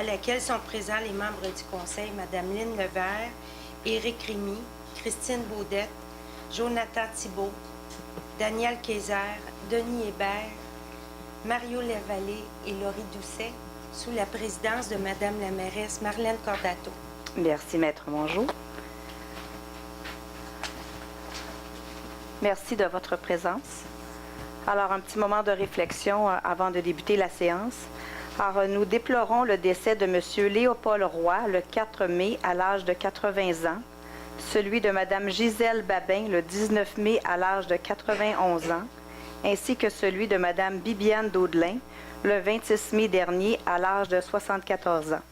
à laquelle sont présents les membres du Conseil, Mme Lynne Levert, Éric Rémy, Christine Baudette, Jonathan Thibault, Daniel Kayser, Denis Hébert, Mario Lavallée et Laurie Doucet, sous la présidence de Mme la mairesse Marlène Cordato. Merci, Maître Mongeau. Merci de votre présence. Alors, un petit moment de réflexion avant de débuter la séance. Alors, nous déplorons le décès de M. Léopold Roy le 4 mai à l'âge de 80 ans, celui de Mme Gisèle Babin le 19 mai à l'âge de 91 ans, ainsi que celui de Mme Bibiane Daudelin le 26 mai dernier à l'âge de 74 ans.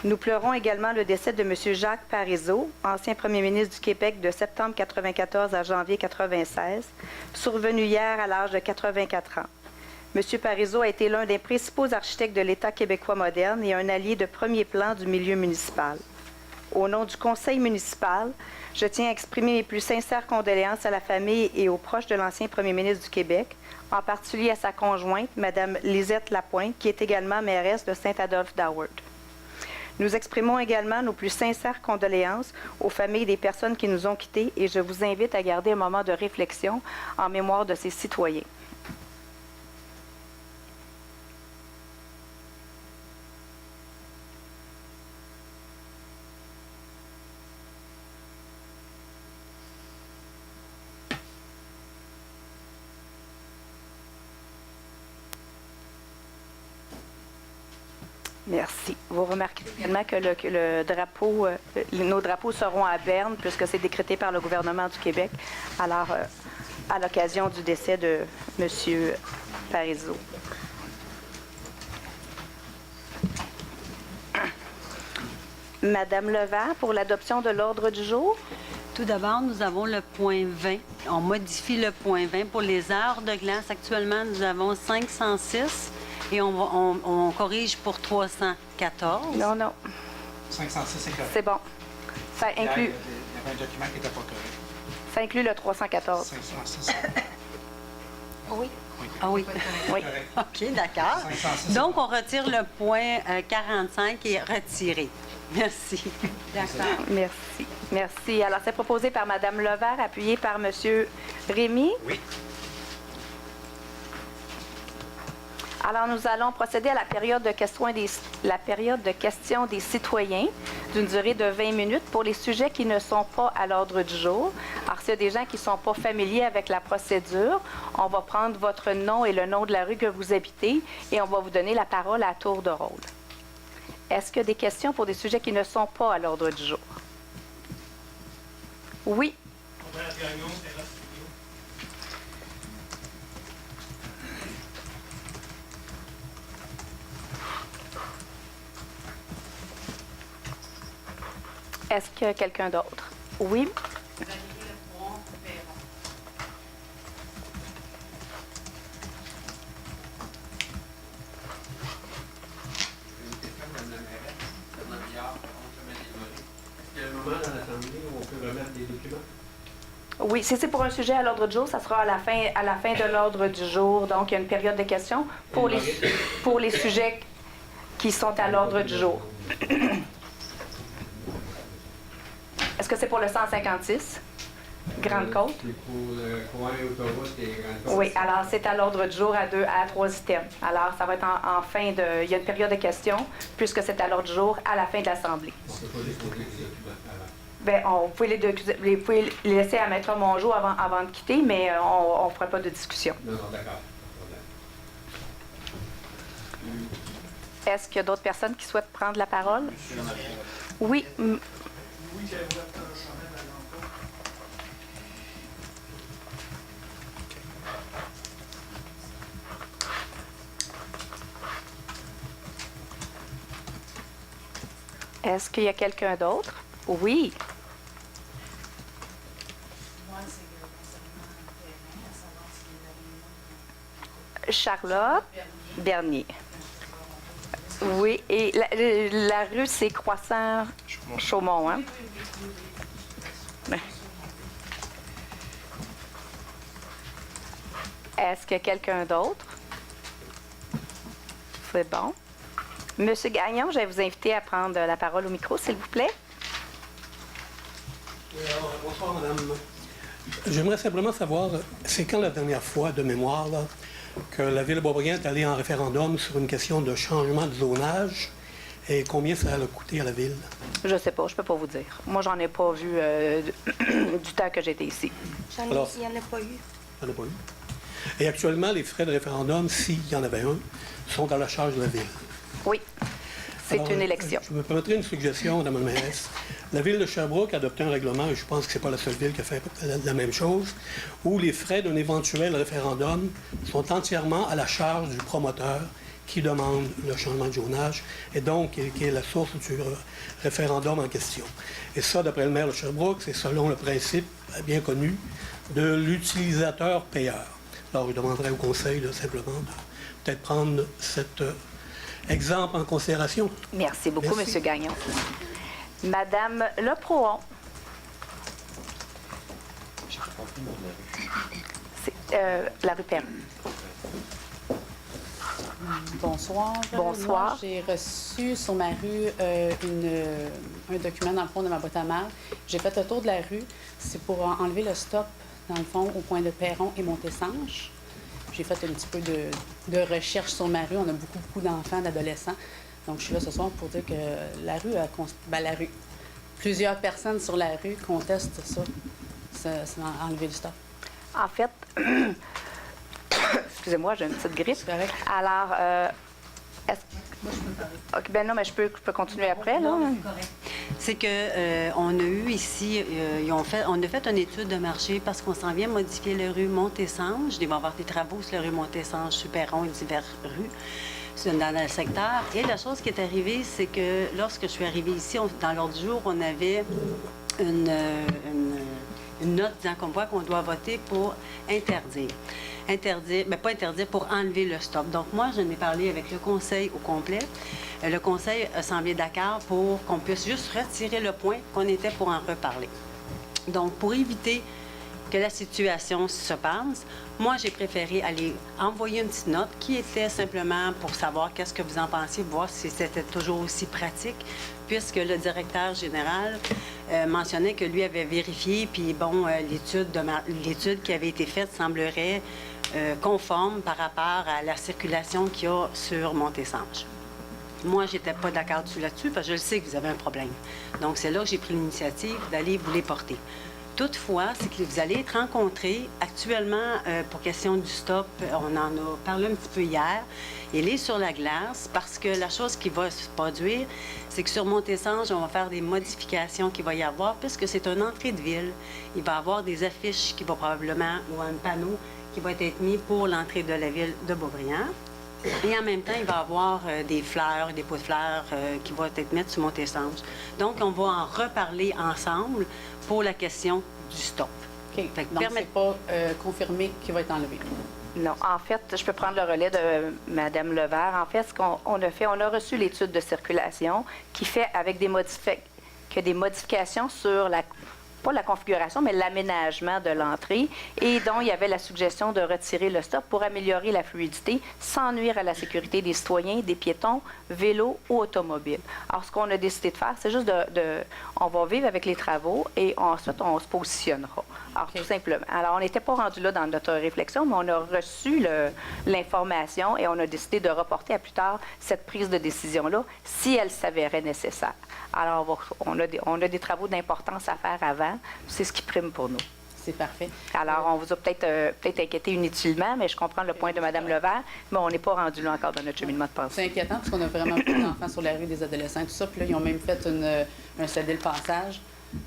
Nous pleurons également le décès de M. Jacques Parizeau, ancien premier ministre du Québec de septembre 1994 à janvier 1996, survenu hier à l'âge de 84 ans. M. Parizeau a été l'un des principaux architectes de l'État québécois moderne et un allié de premier plan du milieu municipal. Au nom du Conseil municipal, je tiens à exprimer mes plus sincères condoléances à la famille et aux proches de l'ancien premier ministre du Québec, en particulier à sa conjointe, Mme Lisette Lapointe, qui est également mairesse de Saint-Adolphe-d'Howard. Nous exprimons également nos plus sincères condoléances aux familles des personnes qui nous ont quittés et je vous invite à garder un moment de réflexion en mémoire de ces citoyens. Merci. Vous remarquez également que le drapeau, nos drapeaux seront à Berne puisque c'est décrété par le gouvernement du Québec alors, à l'occasion du décès de M. Parizeau. Madame Levert, pour l'adoption de l'ordre du jour. Tout d'abord, nous avons le point 20. On modifie le point 20 pour les heures de glace. Actuellement, nous avons 506. Et on corrige pour 314. Non, non. 506, c'est correct. C'est bon. Ça inclut... Il y avait un document qui n'était pas correct. Ça inclut le 314. 506. Oui. Ah oui. Oui. OK, d'accord. 506. Donc, on retire le point 45 qui est retiré. Merci. D'accord. Merci. Merci. Alors, c'est proposé par Mme Levert, appuyé par M. Rémy. Oui. Alors, nous allons procéder à la période de questions des citoyens d'une durée de 20 minutes pour les sujets qui ne sont pas à l'ordre du jour. Alors, s'il y a des gens qui ne sont pas familiers avec la procédure, on va prendre votre nom et le nom de la rue que vous habitez et on va vous donner la parole à tour de rôle. Est-ce qu'il y a des questions pour des sujets qui ne sont pas à l'ordre du jour? Oui. Est-ce qu'il y a quelqu'un d'autre? Oui. Oui, si c'est pour un sujet à l'ordre du jour, ça sera à la fin de l'ordre du jour. Donc, il y a une période de questions pour les sujets qui sont à l'ordre du jour. Est-ce que c'est pour le 156, Grande-Côte? C'est pour le coin autoroute et Grande-Côte. Oui, alors c'est à l'ordre du jour à 3 items. Alors, ça va être en fin de... Il y a une période de questions, puisque c'est à l'ordre du jour à la fin de l'Assemblée. On ne peut pas déposer les documents avant. Bien, vous pouvez les laisser à Maître Mongeau avant de quitter, mais on ne fera pas de discussion. Non, non, d'accord. Est-ce qu'il y a d'autres personnes qui souhaitent prendre la parole? Oui. Est-ce qu'il y a quelqu'un d'autre? Oui. Charlotte Bernier. Oui, et la rue, c'est Croissant-Chaumont, hein? Est-ce qu'il y a quelqu'un d'autre? C'est bon. Monsieur Gagnon, je vais vous inviter à prendre la parole au micro, s'il vous plaît. Alors, bonsoir, madame. J'aimerais simplement savoir, c'est quand la dernière fois, de mémoire, là, que la Ville de Boisbriand est allée en référendum sur une question de changement de zonage et combien ça a coûté à la Ville? Je sais pas, je peux pas vous dire. Moi, j'en ai pas vu du temps que j'étais ici. Alors, Il n'y en a pas eu. Il n'y en a pas eu. Et actuellement, les frais de référendum, s'il y en avait un, sont à la charge de la Ville. Oui, c'est Alors, une élection. Je me permettrai une suggestion, Mme la mairesse. La Ville de Sherbrooke a adopté un règlement, et je pense que ce n'est pas la seule ville qui a fait la même chose, où les frais d'un éventuel référendum sont entièrement à la charge du promoteur qui demande le changement de zonage et donc qui est la source du référendum en question. Et ça, d'après le maire de Sherbrooke, c'est selon le principe bien connu de l'utilisateur-payeur. Alors, je demanderai au conseil simplement de peut-être prendre cet exemple en considération. Merci beaucoup, Merci. M. Gagnon. Madame Leprohon. C'est la rue Perrin. Bonsoir. Bonsoir. Moi, j'ai reçu sur ma rue un document dans le fond de ma boîte à mal. J'ai fait le tour de la rue. C'est pour enlever le stop, dans le fond, au coin de Perron et Montésange. J'ai fait un petit peu de recherche sur ma rue. On a beaucoup d'enfants, d'adolescents. Donc, je suis là ce soir pour dire que la rue, plusieurs personnes sur la rue contestent ça, c'est enlever le stop. En fait, excusez-moi, j'ai une petite grippe. C'est correct. Alors, OK, ben non, mais je peux continuer après, là. C'est que on a eu ici, on a fait une étude de marché parce qu'on s'en vient modifier la rue Montésange. Il va y avoir des travaux sur la rue Montésange, sur Perron et diverses rues dans le secteur. Et la chose qui est arrivée, c'est que lorsque je suis arrivée ici, dans l'ordre du jour, on avait une note disant qu'on voit qu'on doit voter pour interdire. Pas interdire, pour enlever le stop. Donc, moi, je n'ai parlé avec le conseil au complet. Le conseil a semblé d'accord pour qu'on puisse juste retirer le point qu'on était pour en reparler. Donc, pour éviter que la situation se passe, moi, j'ai préféré aller envoyer une petite note qui était simplement pour savoir qu'est-ce que vous en pensiez, voir si c'était toujours aussi pratique, puisque le directeur général mentionnait que lui avait vérifié, puis bon, l'étude qui avait été faite semblerait conforme par rapport à la circulation qu'il y a sur Montésange. Moi, je n'étais pas d'accord là-dessus, parce que je le sais que vous avez un problème. Donc, c'est là que j'ai pris l'initiative d'aller vous les porter. Toutefois, c'est que vous allez être rencontrés actuellement pour question du stop. On en a parlé un petit peu hier. Il est sur la glace parce que la chose qui va se produire, c'est que sur Montésange, on va faire des modifications qu'il va y avoir puisque c'est une entrée de ville. Il va y avoir des affiches qui vont probablement, ou un panneau qui va être mis pour l'entrée de la ville de Boisbriand. Et en même temps, il va y avoir des fleurs, des pots de fleurs qui vont être mis sur Montésange. Donc, on va en reparler ensemble pour la question du stop. OK. Donc, c'est pas confirmé qu'il va être enlevé. Non, en fait, je peux prendre le relais de Mme Levert. En fait, ce qu'on a fait, on a reçu l'étude de circulation qui fait avec des modifications sur pas la configuration, mais l'aménagement de l'entrée, et dont il y avait la suggestion de retirer le stop pour améliorer la fluidité sans nuire à la sécurité des citoyens, des piétons, vélos ou automobiles. Alors, ce qu'on a décidé de faire, c'est juste on va vivre avec les travaux et ensuite, on se positionnera. Alors, tout simplement. Alors, on n'était pas rendu là dans notre réflexion, mais on a reçu l'information et on a décidé de reporter à plus tard cette prise de décision-là si elle s'avérait nécessaire. Alors, on a des travaux d'importance à faire avant. C'est ce qui prime pour nous. C'est parfait. Alors, on vous a peut-être inquiété inutilement, mais je comprends le point de Mme Levert, mais on n'est pas rendu là encore dans notre cheminement de pensée. C'est inquiétant parce qu'on a vraiment beaucoup d'enfants sur la rue, des adolescents, tout ça. Puis là, ils ont même fait un céder le passage.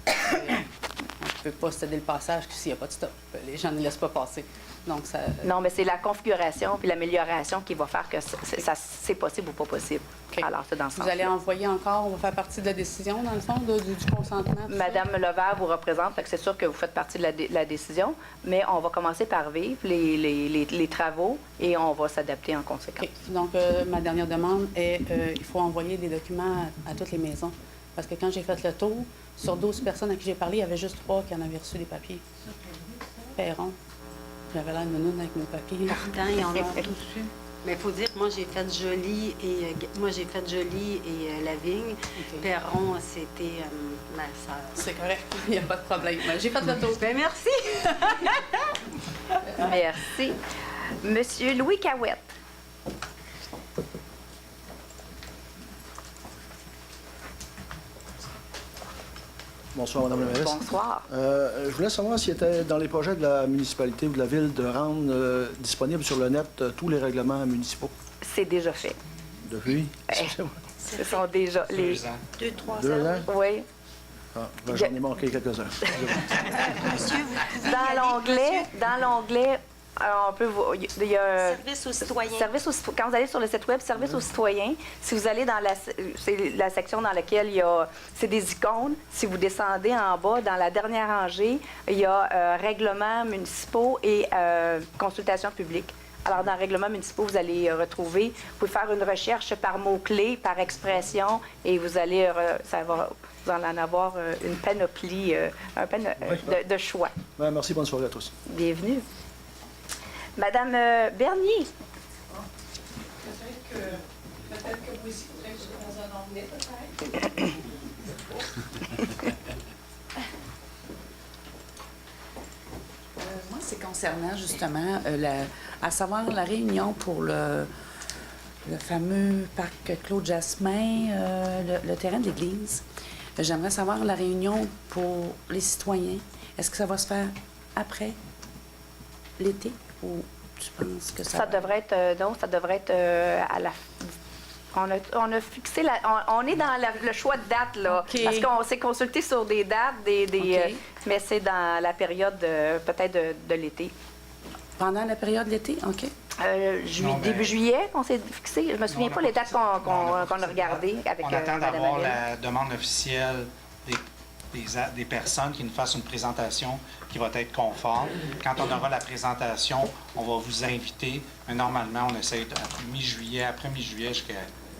On ne peut pas céder le passage s'il n'y a pas de stop. Les gens ne laissent pas passer. Donc, ça... Non, mais c'est la configuration puis l'amélioration qui va faire que c'est possible ou pas possible. Okay. Alors, c'est dans ce sens. Vous allez envoyer encore, on va faire partie de la décision, dans le fond, du consentement? Madame Levert vous représente, fait que c'est sûr que vous faites partie de la décision, mais on va commencer par vivre les travaux et on va s'adapter en conséquence. Okay. Donc, ma dernière demande est il faut envoyer des documents à toutes les maisons. Parce que quand j'ai fait le tour, sur 12 personnes à qui j'ai parlé, il y avait juste 3 qui en avaient reçu des papiers. Perron. J'avais l'air de nounoun avec mes papiers. Pourtant, ils en ont tous eu. Mais il faut dire que moi, j'ai fait Joly et La Vigne. OK. Perron, c'était ma sœur. C'est correct, il n'y a pas de problème. J'ai fait le tour. Ben merci! Merci. Monsieur Louis Cahouette. Bonsoir, Mme la mairesse. Bonsoir. Je voulais savoir s'il était dans les projets de la municipalité ou de la ville de rendre disponibles sur le net tous les règlements municipaux. C'est déjà fait. Depuis? Ce sont déjà les... 2 ans. 2-3 2 ans. ans? Oui. Ah, ben, j'en ai manqué quelques-uns. Monsieur, vous pouvez y aller, Dans l'onglet, on peut vous... Il y a... Service aux citoyens. Quand vous allez sur le site web Service aux citoyens, si vous allez dans c'est la section dans laquelle il y a... C'est des icônes. Si vous descendez en bas, dans la dernière rangée, il y a règlements municipaux et consultations publiques. Alors, dans règlements municipaux, vous allez retrouver... Vous pouvez faire une recherche par mots-clés, par expression, et vous allez... vous allez en avoir une panoplie, de choix. Ben, merci, bonne soirée à tous. Bienvenue. Madame Bernier. Peut-être que vous aussi, il faudrait que je dans un onglet, peut-être. Moi, c'est concernant justement, à savoir la réunion pour le fameux parc Claude Jasmin, le terrain de l'église. J'aimerais savoir la réunion pour les citoyens. Est-ce que ça va se faire après l'été ou tu penses que Ça devrait être... non, ça devrait être à la... On a fixé... On est dans le choix de date, là. OK. Parce qu'on s'est consulté sur des dates, OK. mais c'est dans la période peut-être de l'été. Pendant la période de l'été? OK. Non, Début juillet, qu'on s'est fixé. Je me souviens on pas n'a les pas dates fixé. qu'on Non, on n'a pas a fixé. regardées avec On attend Mme d'avoir Adèle. la demande officielle des personnes qui nous fassent une présentation qui va être conforme. Quand on aura la présentation, on va vous inviter. Mais normalement, on essaie mi-juillet, après mi-juillet jusqu'à...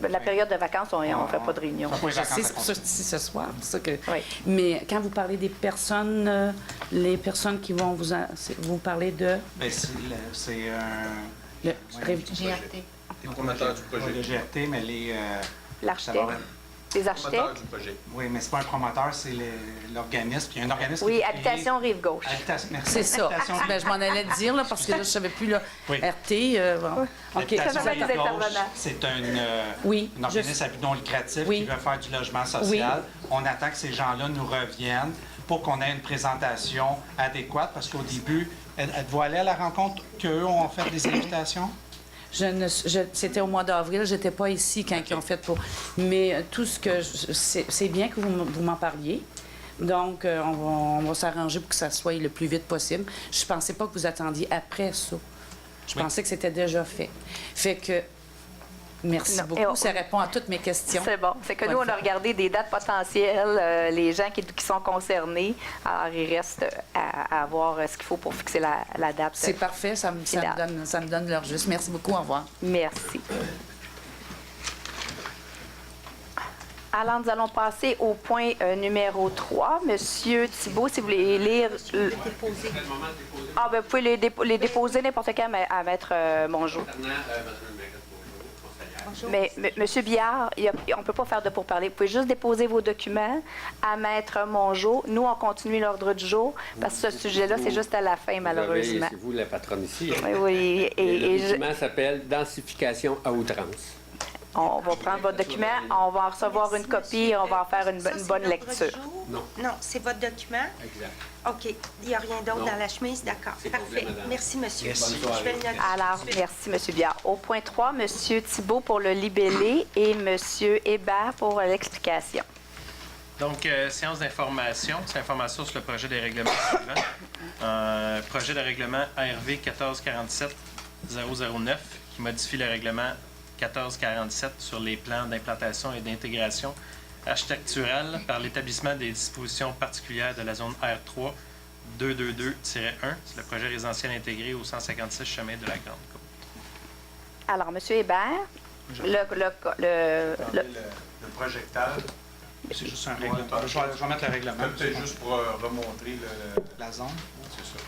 La période de vacances, on ne fait pas de réunion. On fait pas les Je sais, vacances à c'est pour ça que compter. je dis ce soir. C'est ça que... Oui. Mais quand vous parlez des personnes, les personnes qui vont vous parlez de... Ben, c'est un... Le, GRT. Les promoteurs du Pas projet. le GRT, mais les... L'architecte, les architectes. Du projet. Oui, mais c'est pas un promoteur, c'est l'organisme. Il y a un organisme Oui, qui est Habitation Rive-Gauche. Habitation, merci. c'est ça. Habitation- Ben, je m'en allais te dire, là, parce que là, je savais plus, là, Oui. RT, bon. OK. Habitation Ça fait des Rive-Gauche, intervenants. c'est Oui, un organisme à but non lucratif Oui. qui veut faire du logement social. On attend que ces gens-là nous reviennent pour qu'on ait une présentation adéquate, parce qu'au début, êtes-vous allé à la rencontre qu'eux ont fait des invitations? C'était au mois d'avril, j'étais pas ici quand ils ont fait pour... Mais tout ce que... C'est bien que vous m'en parliez. Donc, on va s'arranger pour que ça soit le plus vite possible. Je pensais pas que vous attendiez après ça. Je pensais que c'était déjà fait. Fait que... Merci Non, et beaucoup. on- Ça répond à toutes mes questions. C'est bon. C'est que nous, on a regardé des dates potentielles, les gens qui sont concernés. Alors, il reste à voir ce qu'il faut pour fixer la date. C'est parfait. Ça me donne leur juste. Merci beaucoup. Au revoir. Merci. Alors, nous allons passer au point numéro 3. Monsieur Thibault, si vous voulez lire... Ah, ben, vous pouvez les déposer n'importe quand à Maître Mongeau. Mais, Monsieur Biard, on ne peut pas faire de pourparler. Vous pouvez juste déposer vos documents à Maître Mongeau. Nous, on continue l'ordre du jour, parce que ce sujet-là, c'est juste à la fin, malheureusement. C'est vous la patronne ici. Hein? Oui, oui. Et le document s'appelle Densification à outrance. On va prendre votre document, on va en recevoir une copie et on va en faire une Ça, bonne c'est l'ordre lecture. du jour? Non. Non, c'est votre document? Exact. OK. Il n'y a rien d'autre Non. dans la chemise? D'accord. C'est Parfait. complet, madame. Merci, monsieur. Merci. Bonne Je vais le soirée. noter. Alors, merci, M. Biard. Au point 3, M. Thibault pour le libellé et M. Hébert pour l'explication. Donc, séance d'information. C'est information sur le projet des règlements suivants. Projet de règlement ARV 1447-009 qui modifie le règlement 1447 sur les plans d'implantation et d'intégration architecturale par l'établissement des dispositions particulières de la zone R3 222-1. C'est le projet résidentiel intégré au 156 chemin de la Grande Côte. Alors, M. Hébert, le projecteur. C'est juste un règlement. Je vais mettre le règlement. Comme c'est juste pour remontrer La zone. C'est ça.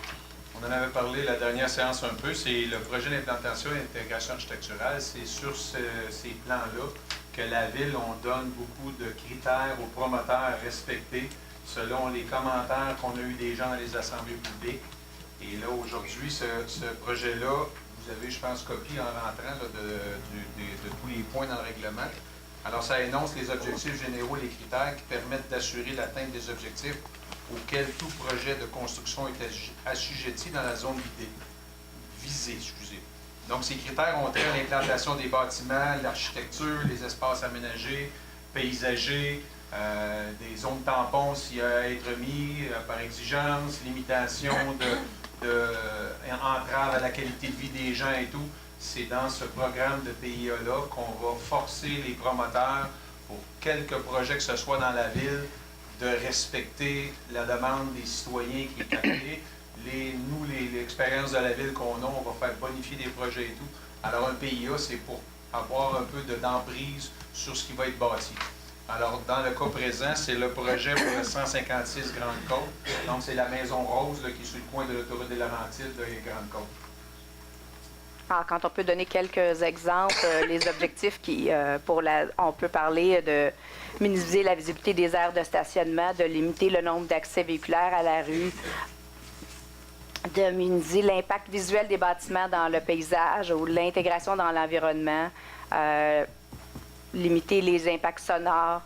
On en avait parlé la dernière séance un peu, c'est le projet d'implantation et d'intégration architecturale. C'est sur ces plans-là que la Ville, on donne beaucoup de critères aux promoteurs à respecter selon les commentaires qu'on a eu des gens dans les assemblées publiques. Et là, aujourd'hui, ce projet-là, vous avez, je pense, copie en rentrant là, de tous les points dans le règlement. Alors, ça énonce les objectifs généraux, les critères qui permettent d'assurer l'atteinte des objectifs auxquels tout projet de construction est assujetti dans la zone visée. Donc, ces critères ont trait à l'implantation des bâtiments, l'architecture, les espaces aménagés, paysagers, des zones tampons s'il y a à être mis par exigence, limitation entrave à la qualité de vie des gens et tout. C'est dans ce programme de PIA-là qu'on va forcer les promoteurs, pour quelques projets que ce soit dans la Ville, de respecter la demande des citoyens qui est captée. Nous, l'expérience de la Ville qu'on a, on va faire bonifier des projets et tout. Alors, un PIA, c'est pour avoir un peu d'emprise sur ce qui va être bâti. Alors, dans le cas présent, c'est le projet pour le 156 Grande-Côte. Donc, c'est la Maison Rose là, qui est sur le coin de l'autoroute des Laurentides et Grande-Côte. Alors, quand on peut donner quelques exemples, les objectifs on peut parler de minimiser la visibilité des aires de stationnement, de limiter le nombre d'accès véhiculaires à la rue, de minimiser l'impact visuel des bâtiments dans le paysage ou l'intégration dans l'environnement, limiter les impacts sonores.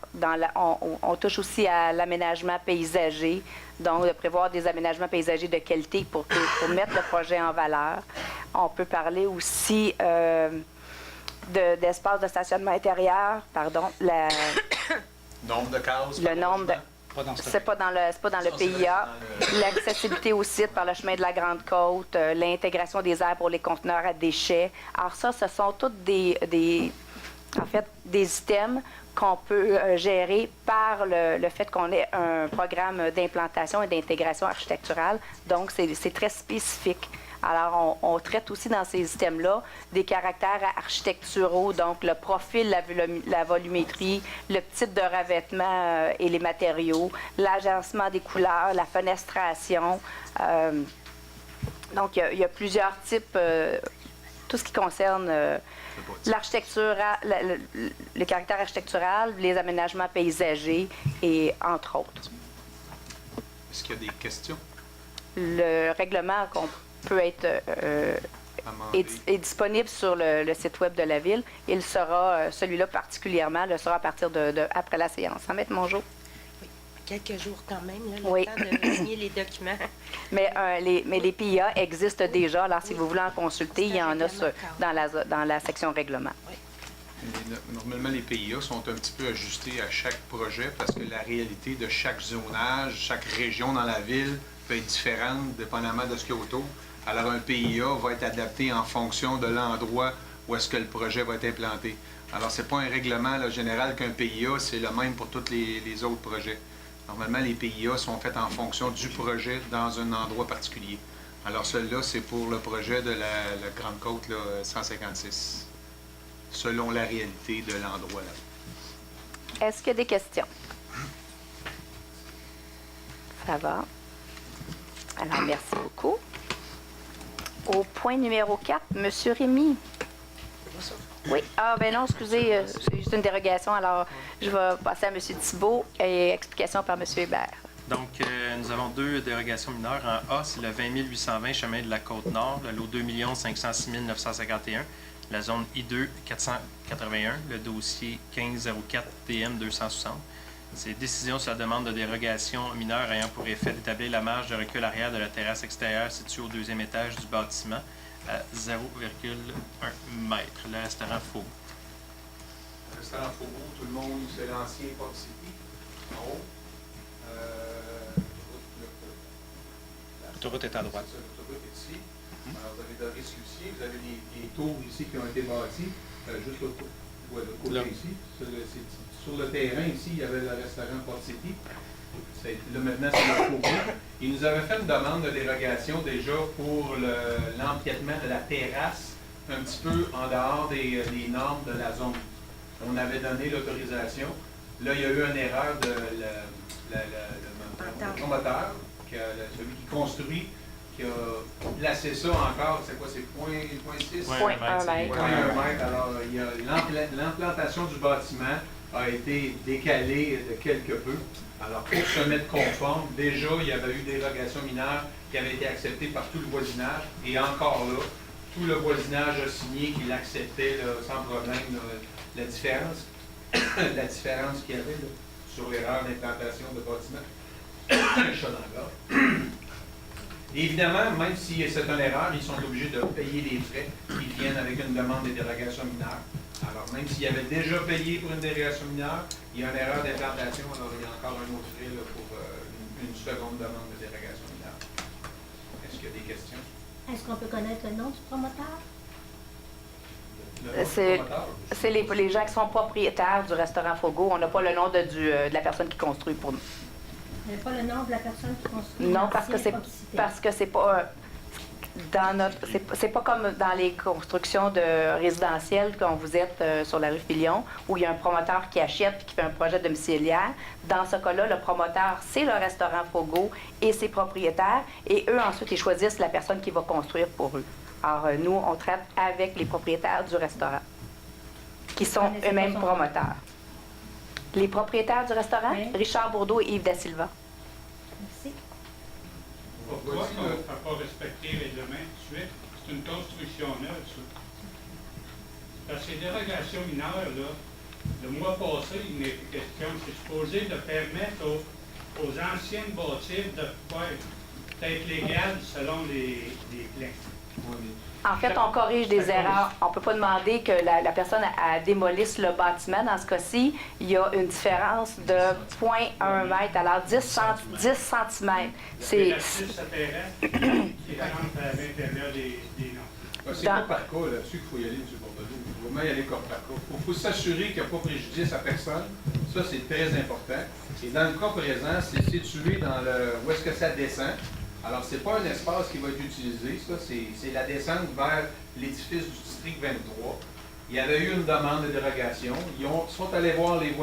On touche aussi à l'aménagement paysager, donc de prévoir des aménagements paysagers de qualité pour mettre le projet en valeur. On peut parler aussi d'espaces de stationnement intérieur, Nombre de cases. Le nombre de... C'est pas dans le PIA. L'accessibilité au site par le chemin de la Grande-Côte, l'intégration des aires pour les conteneurs à déchets. Alors ça, ce sont tous des items qu'on peut gérer par le fait qu'on ait un programme d'implantation et d'intégration architecturale. Donc, c'est très spécifique. Alors, on traite aussi dans ces items-là des caractères architecturaux, donc le profil, la volumétrie, le type de revêtement et les matériaux, l'agencement des couleurs, la fenestration. Donc, il y a plusieurs types, tout ce qui concerne l'architecture, le caractère architectural, les aménagements paysagers et entre autres. Est-ce qu'il y a des questions? Le règlement qu'on peut être est disponible sur le site web de la Ville. Il sera, celui-là particulièrement, le sera à partir après la séance. Ça Maître Mongeau? Oui, quelques jours quand même, là, oui. Le temps de signer les documents. Mais les PIA existent déjà, alors si vous voulez en consulter, il y en a dans la section règlement. Oui. Normalement, les PIA sont un petit peu ajustés à chaque projet parce que la réalité de chaque zonage, chaque région dans la ville peut être différente dépendamment de ce qu'il y a autour. Alors, un PIA va être adapté en fonction de l'endroit où est-ce que le projet va être implanté. Alors, ce n'est pas un règlement là, général qu'un PIA, c'est le même pour tous les autres projets. Normalement, les PIA sont faits en fonction du projet dans un endroit particulier. Alors, celui-là, c'est pour le projet de la Grande-Côte 156, selon la réalité de l'endroit. Est-ce qu'il y a des questions? Ça va. Alors, merci beaucoup. Au point numéro 4, M. Rémy. Oui. Ah, ben non, excusez, c'est juste une dérogation. Alors, je vais passer à M. Thibault et explication par M. Hébert. Donc, nous avons deux dérogations mineures. En A, c'est le 20 820 chemin de la Côte-Nord, le lot 2 506 951, la zone I2 481, le dossier 1504 TM 260. Ces décisions sur la demande de dérogation mineure ayant pour effet d'établir la marge de recul arrière de la terrasse extérieure située au deuxième étage du bâtiment à 0,1 mètre. Le restaurant Faubourg. Le restaurant Faubourg, tout le monde, c'est l'ancien Pop City. En haut. L'autoroute est à droite. L'autoroute est ici. Alors, vous avez Doris Lucier, vous avez les tours ici qui ont été bâtis, juste l'autre côté ici. Sur le terrain, ici, il y avait le restaurant Port City. Là, maintenant, c'est le Faubourg. Il nous avait fait une demande de dérogation déjà pour l'empiètement de la terrasse, un petit peu en dehors des normes de la zone. On avait donné l'autorisation. Là, il y a eu une erreur de le promoteur, celui qui construit, qui a placé ça encore, c'est quoi, c'est 0.6? Point un mètre. 0.1 mètre. Alors, il y a l'implantation du bâtiment a été décalée de quelque peu. Alors, pour se mettre conforme, déjà, il y avait eu des dérogations mineures qui avaient été acceptées par tout le voisinage. Et encore là, tout le voisinage a signé qu'il acceptait là, sans problème là, la différence qu'il y avait là, sur l'erreur d'implantation de bâtiment. Chat dans la gorge. Et évidemment, même si c'est une erreur, ils sont obligés de payer les frais qui viennent avec une demande de dérogation mineure. Alors, même s'ils avaient déjà payé pour une dérogation mineure, il y a une erreur d'implantation, alors il y a encore un autre frais là, pour une seconde demande de dérogation mineure. Est-ce qu'il y a des questions? Est-ce qu'on peut connaître le nom du promoteur? C'est les gens qui sont propriétaires du restaurant Fogo. On n'a pas le nom de la personne qui construit pour nous. Il n'y a pas le nom de la personne qui construit? Non, parce que c'est pas dans notre c'est pas comme dans les constructions de résidentielles quand vous êtes sur la rue Filion, où il y a un promoteur qui achète et qui fait un projet domiciliaire. Dans ce cas-là, le promoteur, c'est le restaurant Fogo et ses propriétaires, et eux, ensuite, ils choisissent la personne qui va construire pour eux. Alors, nous, on traite avec les propriétaires du restaurant, qui sont eux-mêmes promoteurs. Les propriétaires du restaurant, oui. Richard Bourdeau et Yves Da Silva. Merci. Pourquoi on ne peut pas respecter les règlements tout de suite? C'est une construction neuve, ça. Parce que ces dérogations mineures, là, le mois passé, il n'était question, c'est supposé de permettre aux anciennes bâtiments de pouvoir être légales selon les plans. En fait, on corrige des erreurs. On ne peut pas demander que la personne démolisse le bâtiment. Dans ce cas-ci, il y a une différence de 0.1 mètre, alors 10 cm. C'est qui rentre à l'intérieur des normes. C'est pas par cas là-dessus qu'il faut y aller, M. Bordelot. Il faut vraiment y aller corps par cas. Il faut s'assurer qu'il n'y a pas préjudice à personne. Ça, c'est très important. Et dans le cas présent, c'est situé dans où est-ce que ça descend. Alors, ce n'est pas un espace qui va être utilisé, ça, c'est la descente vers l'édifice du district 23. Il y avait eu une demande de dérogation. Ils sont allés voir les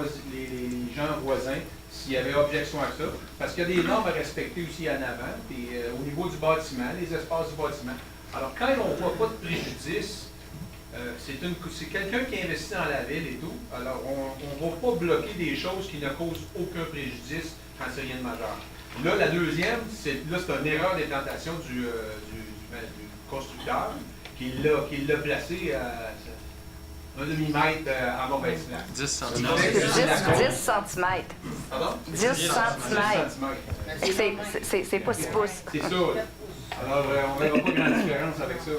gens voisins s'il y avait objection à ça, parce qu'il y a des normes à respecter aussi en avant, et, au niveau du bâtiment, les espaces du bâtiment. Alors, quand on ne voit pas de préjudice, c'est quelqu'un qui investit dans la ville et tout, alors on ne va pas bloquer des choses qui ne causent aucun préjudice quand c'est rien de majeur. Là, la deuxième, c'est une erreur d'implantation du constructeur qui l'a placé à 1 demi-mètre à mauvaise place. 10 cm. 10 cm. Pardon? 10 cm. C'est pas 6 pouces. C'est ça. Alors, on ne verra pas grande différence avec ça.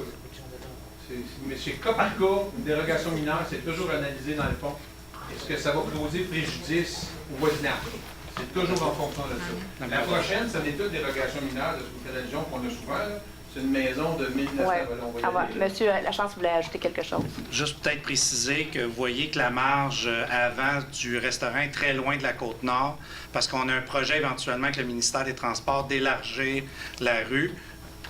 Mais c'est cas par cas, une dérogation mineure, c'est toujours analysé dans le fond. Est-ce que ça va causer préjudice au voisinage? C'est toujours en fonction de ça. La prochaine, ça n'est pas une dérogation mineure de ce côté de la région qu'on a souvent. C'est une maison de 1900. Ouais. Monsieur Lachance voulait ajouter quelque chose. Juste peut-être préciser que vous voyez que la marge avant du restaurant est très loin de la Côte-Nord, parce qu'on a un projet éventuellement avec le ministère des Transports d'élargir la rue.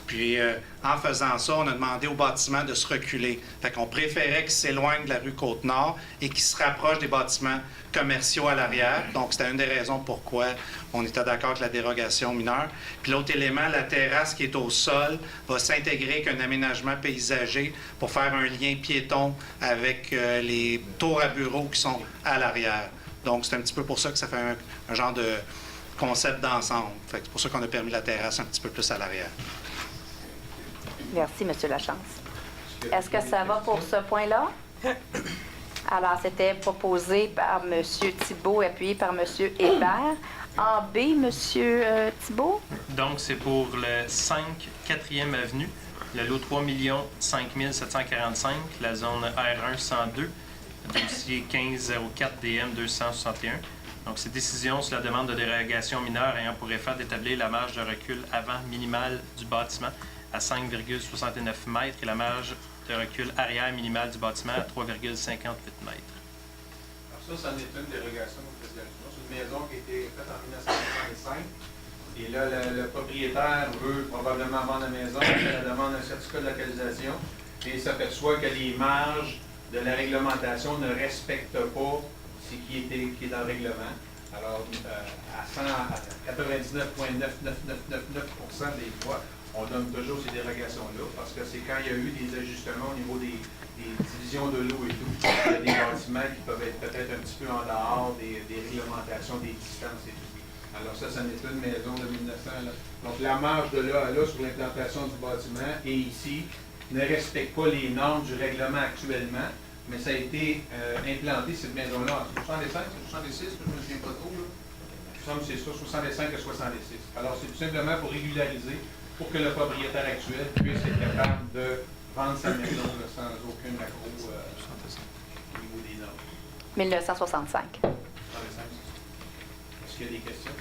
Puis, en faisant ça, on a demandé au bâtiment de se reculer. Fait qu'on préférait qu'il s'éloigne de la rue Côte-Nord et qu'il se rapproche des bâtiments commerciaux à l'arrière. Donc, c'était une des raisons pourquoi on était d'accord avec la dérogation mineure. Puis l'autre élément, la terrasse qui est au sol, va s'intégrer avec un aménagement paysager pour faire un lien piéton avec les tours à bureaux qui sont à l'arrière. Donc, c'est un petit peu pour ça que ça fait un genre de concept d'ensemble. Fait que c'est pour ça qu'on a permis la terrasse un petit peu plus à l'arrière. Merci, M. Lachance. Est-ce que ça va pour ce point-là? Alors, c'était proposé par M. Thibault, appuyé par M. Hébert. En B, M. Thibault? Donc, c'est pour le 5 4e avenue, le lot 3 5 745, la zone R1 102, dossier 1504 DM 261. Donc, ces décisions sur la demande de dérogation mineure ayant pour effet d'établir la marge de recul avant minimale du bâtiment à 5,69 mètres et la marge de recul arrière minimale du bâtiment à 3,58 mètres. Alors ça en est une dérogation. C'est une maison qui a été faite en 1955. Et là, le propriétaire veut probablement vendre la maison, il demande un certificat de localisation et s'aperçoit que les marges de la réglementation ne respectent pas ce qui est dans le règlement. Alors, à à 99,99999% des fois, on donne toujours ces dérogations-là, parce que c'est quand il y a eu des ajustements au niveau des divisions de l'eau et tout, il y a des bâtiments qui peuvent être peut-être un petit peu en dehors des réglementations, des distances et tout. Alors ça n'est pas une maison de 1900. Là. Donc la marge de là à là sur l'implantation du bâtiment et ici ne respecte pas les normes du règlement actuellement, mais ça a été implanté, cette maison-là, en 65, 66, je ne me souviens pas trop. Là. Il me semble que c'est ça, 65 et 66. Alors c'est tout simplement pour régulariser, pour que le propriétaire actuel puisse être capable de vendre sa maison là, sans aucun accro au niveau des normes. 1965. 65. Est-ce qu'il y a des questions?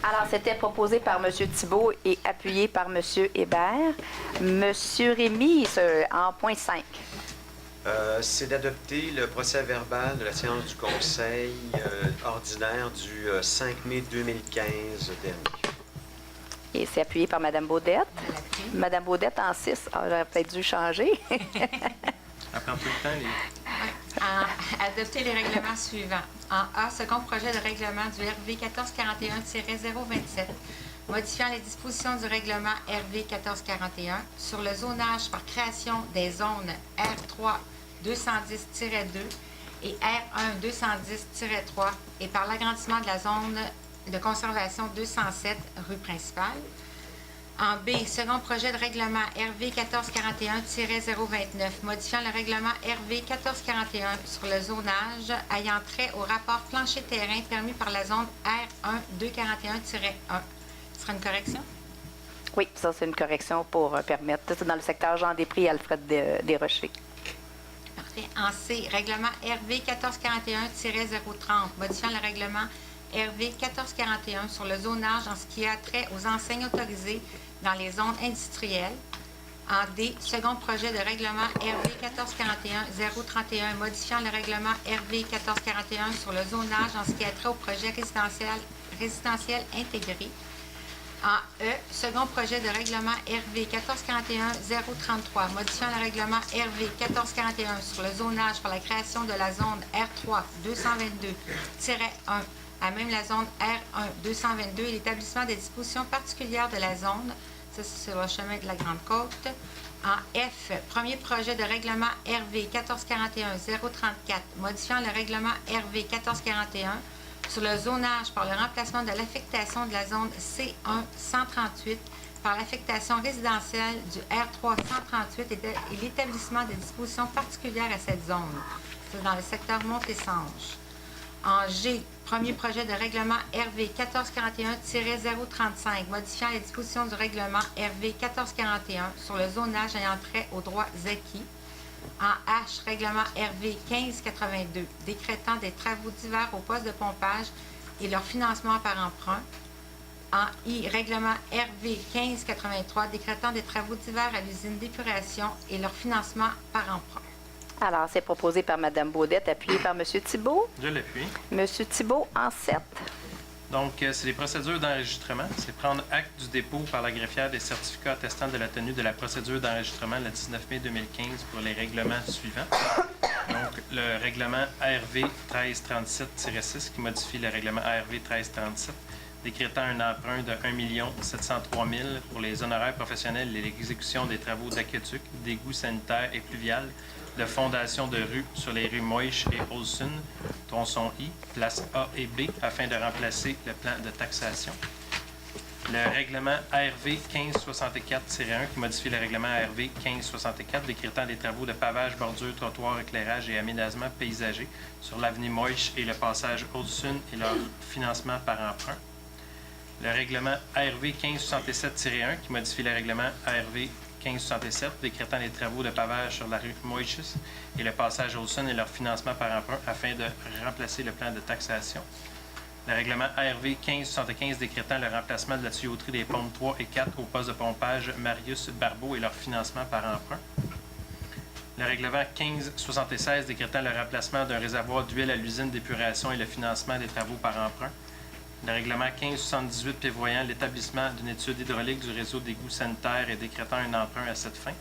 Alors, c'était proposé par M. Thibault et appuyé par M. Hébert. M. Rémy, en point 5. C'est d'adopter le procès-verbal de la séance du Conseil ordinaire du 5 mai 2015 dernier. Et c'est appuyé par Mme Baudette. Mme Baudette en 6. Ah, j'aurais peut-être dû changer. Après tout le temps, Adopter les règlements suivants. En A, second projet de règlement du RV 1441-027, modifiant les dispositions du règlement RV 1441 sur le zonage par création des zones R3 210-2 et R1 210-3 et par l'agrandissement de la zone de conservation 207 rue principale. En B, second projet de règlement RV 1441-029, modifiant le règlement RV 1441 sur le zonage ayant trait au rapport plancher-terrain permis par la zone R1 241-1. Ce sera une correction? Oui, ça, c'est une correction pour permettre. C'est dans le secteur Jean-Després et Alfred Desrochers. Parfait. En C, règlement RV 1441-030, modifiant le règlement RV 1441 sur le zonage en ce qui a trait aux enseignes autorisées dans les zones industrielles. En D, second projet de règlement RV 1441-031, modifiant le règlement RV 1441 sur le zonage en ce qui a trait au projet résidentiel intégré. En E, second projet de règlement RV 1441-033, modifiant le règlement RV 1441 sur le zonage par la création de la zone R3 222-1 à même la zone R1 222 et l'établissement des dispositions particulières de la zone. Ça, c'est sur le chemin de la Grande-Côte. En F, premier projet de règlement RV 1441-034, modifiant le règlement RV 1441 sur le zonage par le remplacement de l'affectation de la zone C1 138 par l'affectation résidentielle du R3 138 et l'établissement des dispositions particulières à cette zone. C'est dans le secteur Montésange. En G, premier projet de règlement RV 1441-035, modifiant les dispositions du règlement RV 1441 sur le zonage ayant trait aux droits acquis. En H, règlement RV 1582, décrétant des travaux divers au poste de pompage et leur financement par emprunt. En I, règlement RV 1583, décrétant des travaux divers à l'usine d'épuration et leur financement par emprunt. Alors, c'est proposé par Mme Baudette, appuyé par M. Thibault. Je l'appuie. M. Thibault en 7. Donc, c'est les procédures d'enregistrement. C'est prendre acte du dépôt par la greffière des certificats attestant de la tenue de la procédure d'enregistrement le 19 mai 2015 pour les règlements suivants. Donc, le règlement ARV 1337-6 qui modifie le règlement ARV 1337, décrétant un emprunt de 1 703 000 pour les honoraires professionnels et l'exécution des travaux d'aqueduc, d'égouts sanitaires et pluvial, de fondation de rues sur les rues Moïse et Olson, tronçon I, place A et B, afin de remplacer le plan de taxation. Le règlement ARV 1564-1 qui modifie le règlement ARV 1564 décrétant des travaux de pavage, bordure, trottoir, éclairage et aménagement paysager sur l'avenue Moïse et le passage Olson et leur financement par emprunt. Le règlement ARV 1567-1 qui modifie le règlement ARV 1567, décrétant les travaux de pavage sur la rue Moïse et le passage Olson et leur financement par emprunt afin de remplacer le plan de taxation. Le règlement ARV 1575 décrétant le remplacement de la tuyauterie des pompes 3 et 4 au poste de pompage Marius Barbeau et leur financement par emprunt. Le règlement 1576 décrétant le remplacement d'un réservoir d'huile à l'usine d'épuration et le financement des travaux par emprunt. Le règlement 1578 prévoyant l'établissement d'une étude hydraulique du réseau d'égouts sanitaires et décrétant un emprunt à cette fin.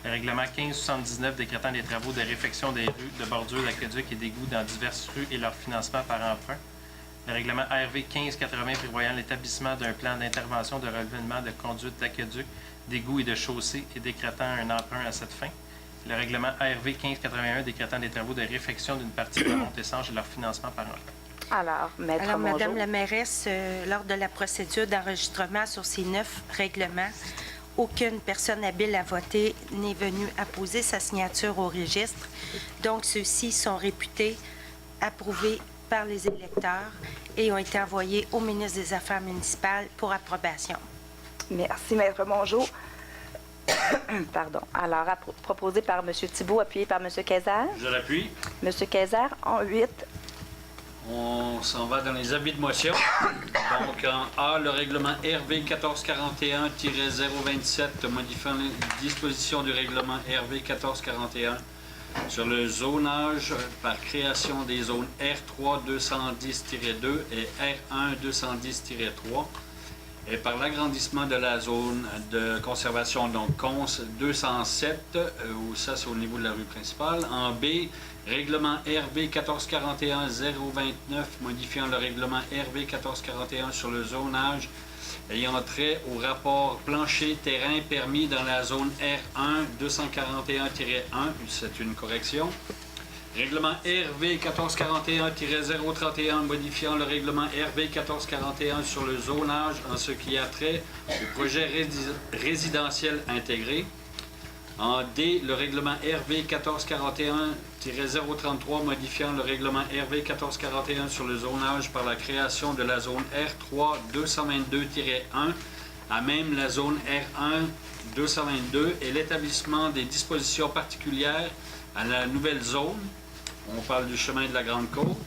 Le règlement 1579 décrétant les travaux de réfection des rues, de bordure d'aqueduc et d'égouts dans diverses rues et leur financement par emprunt. le règlement RV 1580 prévoyant l'établissement d'un plan d'intervention de relevé de conduite d'aqueduc, d'égouts et de chaussées et décrétant un emprunt à cette fin. Le règlement RV 1581 décrétant des travaux de réfection d'une partie de la montée-sange et leur financement par an. Alors, Maître Mongeau. Madame la mairesse, lors de la procédure d'enregistrement sur ces 9 règlements, aucune personne habile à voter n'est venue apposer sa signature au registre. Donc, ceux-ci sont réputés approuvés par les électeurs et ont été envoyés au ministre des Affaires municipales pour approbation. Merci, Maître Mongeau. Pardon. Alors, proposé par M. Thibault, appuyé par M. Kayser. Je l'appuie. M. Kayser, en 8. On s'en va dans les avis de motion. Donc, en A, le règlement RV 1441-027 modifiant les dispositions du règlement RV 1441 sur le zonage par création des zones R3 210-2 et R1 210-3 et par l'agrandissement de la zone de conservation, donc CONS 207, où ça c'est au niveau de la rue principale. En B, règlement RV 1441-029 modifiant le règlement RV 1441 sur le zonage ayant trait au rapport plancher terrain permis dans la zone R1 241-1, c'est une correction. Règlement RV 1441-031 modifiant le règlement RV 1441 sur le zonage en ce qui a trait au projet résidentiel intégré. En D, le règlement RV 1441-033 modifiant le règlement RV 1441 sur le zonage par la création de la zone R3 222-1 à même la zone R1 222 et l'établissement des dispositions particulières à la nouvelle zone. On parle du chemin de la Grande Côte.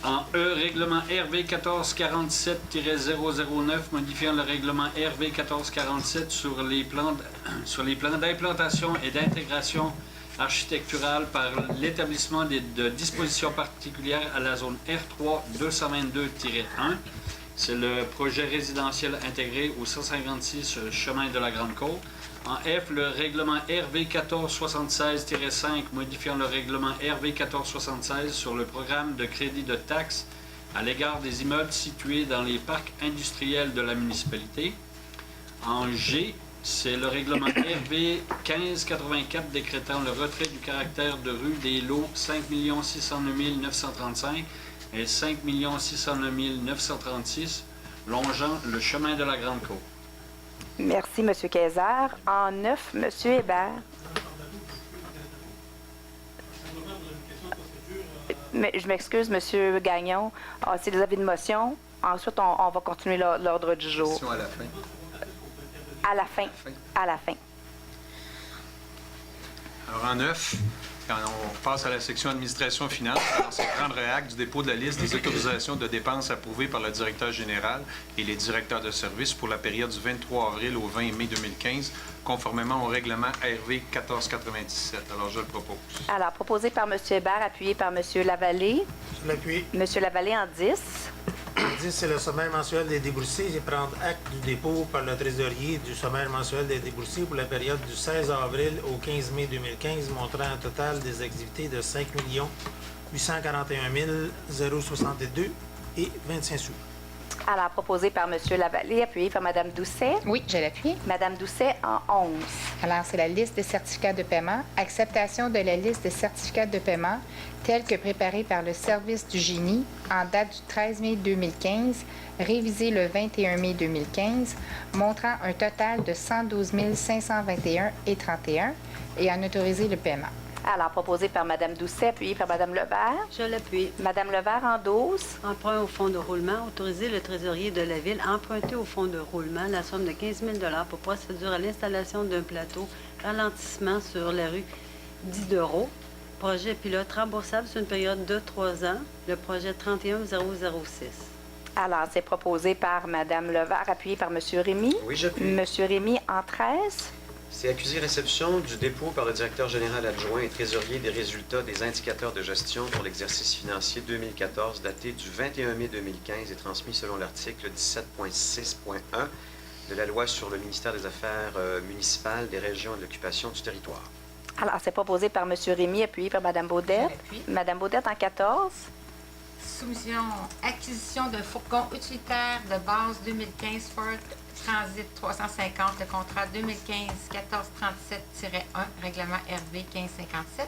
En E, règlement RV 1447-009 modifiant le règlement RV 1447 sur les plans d'implantation et d'intégration architecturale par l'établissement de dispositions particulières à la zone R3 222-1. C'est le projet résidentiel intégré au 156 chemin de la Grande Côte. En F, le règlement RV 1476-5 modifiant le règlement RV 1476 sur le programme de crédit de taxes à l'égard des immeubles situés dans les parcs industriels de la municipalité. En G, c'est le règlement RV 1584 décrétant le retrait du caractère de rue des lots 5 609 935 et 5 609 936 longeant le chemin de la Grande Côte. Merci, M. Kayser. En 9, M. Hébert. Mais, je m'excuse, M. Gagnon. C'est des avis de motion. Ensuite, on va continuer l'ordre du jour. Question à la fin. À la fin. À la fin. Alors, en 9, quand on passe à la section administration finance, alors c'est prendre acte du dépôt de la liste des autorisations de dépenses approuvées par le directeur général et les directeurs de services pour la période du 23 avril au 20 mai 2015, conformément au règlement RV 1497. Alors, je le propose. Alors, proposé par M. Hébert, appuyé par M. Lavallée. Je l'appuie. M. Lavallée en 10. 10, c'est le sommaire mensuel des déboursés. C'est prendre acte du dépôt par le trésorier du sommaire mensuel des déboursés pour la période du 16 avril au 15 mai 2015, montrant un total des activités de 5 841 062 et 25 sous. Alors, proposé par M. Lavallée, appuyé par Mme Doucet. Oui, je l'appuie. Mme Doucet en 11. Alors, c'est la liste des certificats de paiement. Acceptation de la liste des certificats de paiement telle que préparée par le service du génie en date du 13 mai 2015, révisée le 21 mai 2015, montrant un total de 112 521 et 31 et en autoriser le paiement. Alors, proposé par Mme Doucet, appuyé par Mme Levert. Je l'appuie. Mme Levert en 12. Emprunt au fonds de roulement. Autoriser le trésorier de la Ville à emprunter au fonds de roulement la somme de 15 000 $ pour procédure à l'installation d'un plateau ralentissement sur la rue Diderot. Projet pilote remboursable sur une période de 3 ans. Le projet 31006. Alors, c'est proposé par Mme Levert, appuyé par M. Rémy. Oui, j'appuie. M. Rémy en 13. C'est accusé-réception du dépôt par le directeur général adjoint et trésorier des résultats des indicateurs de gestion pour l'exercice financier 2014 daté du 21 mai 2015 et transmis selon l'article 17.6.1 de la loi sur le ministère des Affaires municipales, des régions et de l'occupation du territoire. Alors, c'est proposé par M. Rémy, appuyé par Mme Baudette. Mme Baudette en 14. Soumission, acquisition d'un fourgon utilitaire de base 2015 Ford Transit 350, le contrat 2015-1437-1, règlement RV 1557.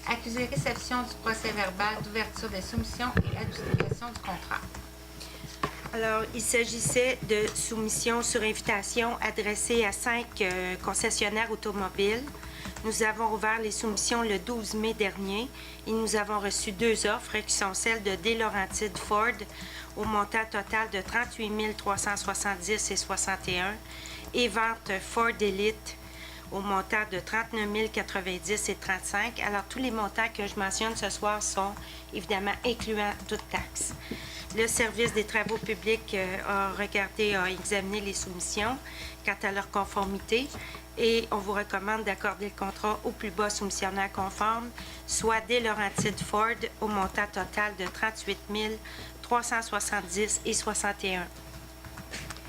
Accusé réception du procès-verbal d'ouverture des soumissions et adjudication du contrat. Alors, il s'agissait de soumissions sur invitation adressées à 5 concessionnaires automobiles. Nous avons ouvert les soumissions le 12 mai dernier et nous avons reçu 2 offres qui sont celles de D. Laurentide Ford au montant total de 38 370 et 61 et vente Ford Elite au montant de 39 090 et 35. Alors, tous les montants que je mentionne ce soir sont évidemment incluant toute taxe. Le service des travaux publics a examiné les soumissions quant à leur conformité et on vous recommande d'accorder le contrat au plus bas soumissionnaire conforme, soit des Laurentide Ford au montant total de 38 370 et 61.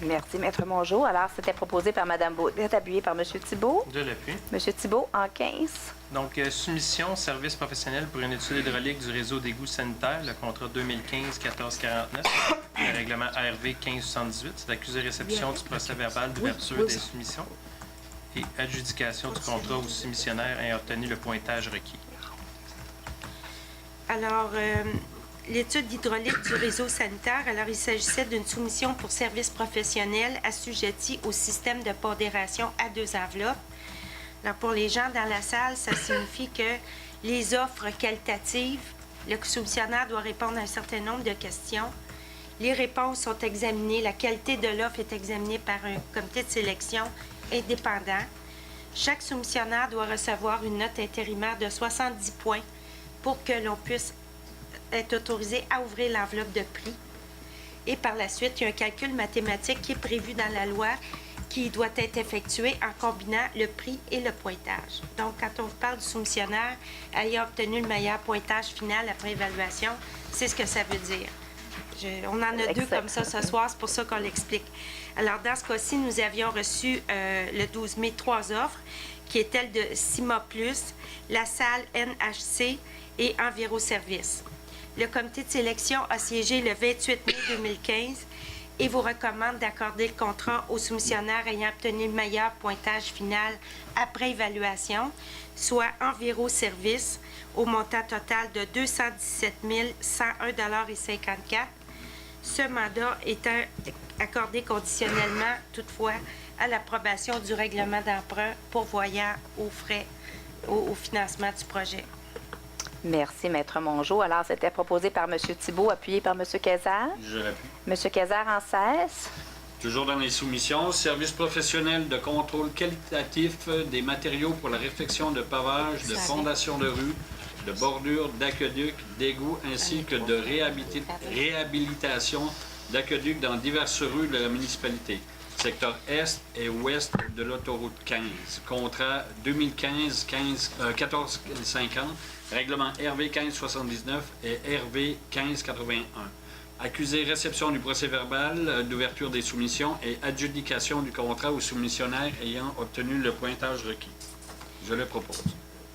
Merci, Maître Mongeau. Alors, c'était proposé par Mme Baudette, appuyé par M. Thibault. De l'appui. M. Thibault, en 15. Donc, soumission, service professionnel pour une étude hydraulique du réseau d'égouts sanitaires, le contrat 2015-1449, le règlement ARV 1578, c'est d'accusé réception du procès-verbal d'ouverture des soumissions et adjudication du contrat au soumissionnaire ayant obtenu le pointage requis. Alors, l'étude hydraulique du réseau sanitaire, alors il s'agissait d'une soumission pour service professionnel assujetti au système de pondération à 2 enveloppes. Alors, pour les gens dans la salle, ça signifie que les offres qualitatives, le soumissionnaire doit répondre à un certain nombre de questions. Les réponses sont examinées, la qualité de l'offre est examinée par un comité de sélection indépendant. Chaque soumissionnaire doit recevoir une note intérimaire de 70 points pour que l'on puisse être autorisé à ouvrir l'enveloppe de prix. Et par la suite, il y a un calcul mathématique qui est prévu dans la loi qui doit être effectué en combinant le prix et le pointage. Donc, quand on vous parle du soumissionnaire ayant obtenu le meilleur pointage final après évaluation, c'est ce que ça veut dire. On en a 2 comme ça ce soir, c'est pour ça qu'on l'explique. Alors, dans ce cas-ci, nous avions reçu le 12 mai 3 offres, qui est celle de CIMA+, la salle NHC et Enviroservice. Le comité de sélection a siégé le 28 mai 2015 et vous recommande d'accorder le contrat aux soumissionnaires ayant obtenu le meilleur pointage final après évaluation, soit Enviroservice, au montant total de 217 101,54 $. Ce mandat étant accordé conditionnellement, toutefois, à l'approbation du règlement d'emprunt pourvoyant aux frais, au financement du projet. Merci, Maître Mongeau. Alors, c'était proposé par M. Thibault, appuyé par M. Quezard. Je l'appuie. M. Quezard en 16. Toujours dans les soumissions, service professionnel de contrôle qualitatif des matériaux pour la réfection de pavage, de fondation de rue, de bordure, d'aqueduc, d'égouts, ainsi que de réhabilitation d'aqueduc dans diverses rues de la municipalité. Secteur Est et Ouest de l'autoroute 15. Contrat 2015-1450, règlement RV 1579 et RV 1581. Accusé réception du procès-verbal d'ouverture des soumissions et adjudication du contrat au soumissionnaire ayant obtenu le pointage requis. Je le propose.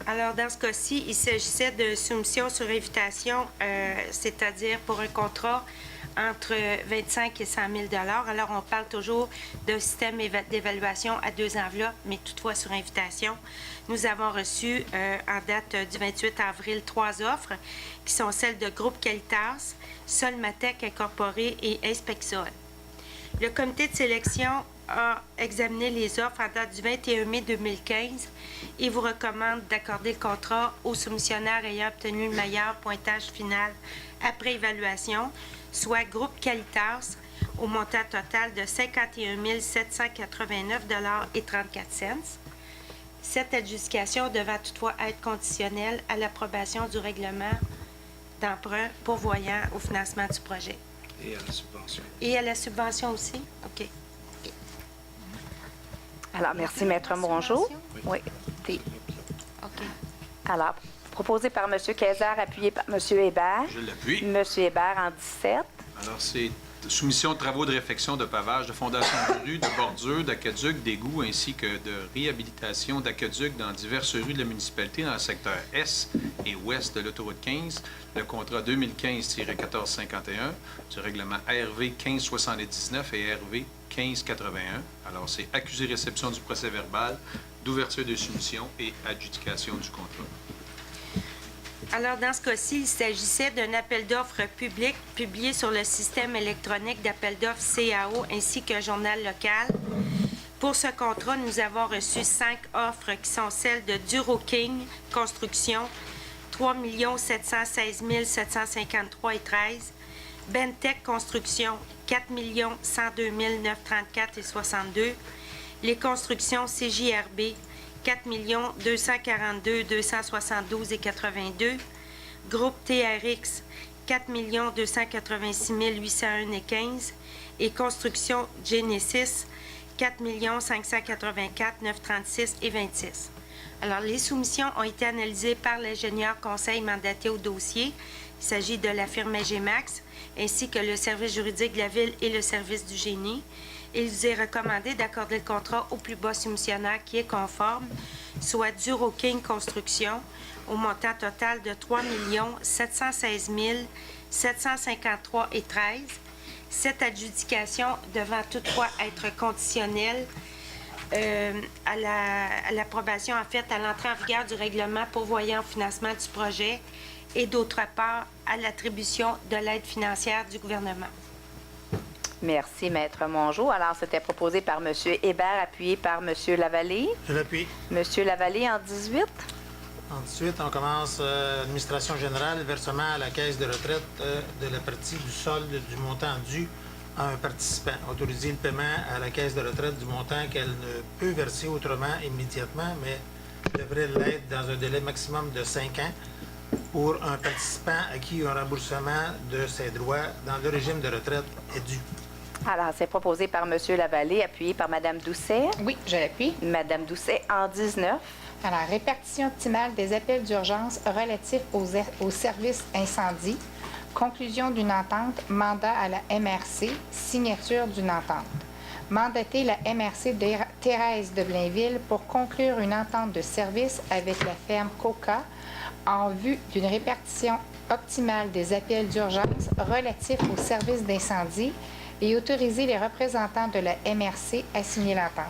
Alors, dans ce cas-ci, il s'agissait de soumission sur invitation, c'est-à-dire pour un contrat entre 25 et 100 000 $. Alors, on parle toujours d'un système d'évaluation à 2 enveloppes, mais toutefois sur invitation. Nous avons reçu, en date du 28 avril, 3 offres, qui sont celles de Groupe Qualitas, Solmatec Incorporé et Inspexol. Le comité de sélection a examiné les offres en date du 21 mai 2015 et vous recommande d'accorder le contrat aux soumissionnaires ayant obtenu le meilleur pointage final après évaluation, soit Groupe Qualitas, au montant total de 51 789,34 $. Cette adjudication devant toutefois être conditionnelle à l'approbation du règlement d'emprunt pourvoyant au financement du projet. Et à la subvention. Et à la subvention aussi? OK. Alors, merci, Maître Mongeau. Oui. OK. Alors, proposé par M. Quezard, appuyé par M. Hébert. Je l'appuie. M. Hébert en 17. Alors, c'est Soumission de travaux de réfection de pavage, de fondation de rue, de bordure, d'aqueduc, d'égouts, ainsi que de réhabilitation d'aqueduc dans diverses rues de la municipalité dans le secteur Est et Ouest de l'autoroute 15, le contrat 2015-1451 du règlement RV 1579 et RV 1581. Alors, c'est accusé-réception du procès-verbal, d'ouverture de soumission et adjudication du contrat. Alors, dans ce cas-ci, il s'agissait d'un appel d'offres public publié sur le système électronique d'appel d'offres CAO ainsi qu'un journal local. Pour ce contrat, nous avons reçu 5 offres qui sont celles de Duro King Construction, 3 716 753,13 Bentech Construction, 4 102 934,62 Les constructions CJRB, 4 242 272,82 Groupe TRX, 4 286 801,15 et Construction Genesis, 4 584 936,26 Alors, les soumissions ont été analysées par l'ingénieur conseil mandaté au dossier. Il s'agit de la firme Gémax, ainsi que le service juridique de la Ville et le service du génie. Il vous est recommandé d'accorder le contrat au plus bas soumissionnaire qui est conforme, soit Duro King Construction, au montant total de 3 716 753,13 Cette adjudication devant toutefois être conditionnelle à l'approbation, en fait, à l'entrée en vigueur du règlement pourvoyant au financement du projet et d'autre part à l'attribution de l'aide financière du gouvernement. Merci, Maître Mongeau. Alors, c'était proposé par M. Hébert, appuyé par M. Lavallée. Je l'appuie. M. Lavallée, en 18. En 18, on commence administration générale, versement à la caisse de retraite de la partie du solde du montant dû à un participant. Autoriser le paiement à la caisse de retraite du montant qu'elle ne peut verser autrement immédiatement, mais devrait l'être dans un délai maximum de 5 ans pour un participant à qui un remboursement de ses droits dans le régime de retraite est dû. Alors, c'est proposé par M. Lavallée, appuyé par Mme Doucet. Oui, je l'appuie. Mme Doucet, en 19. Alors, répartition optimale des appels d'urgence relatifs aux services incendie, conclusion d'une entente, mandat à la MRC, signature d'une entente. Mandater la MRC Thérèse de Blainville pour conclure une entente de service avec la ferme Coca en vue d'une répartition optimale des appels d'urgence relatifs aux services d'incendie et autoriser les représentants de la MRC à signer l'entente.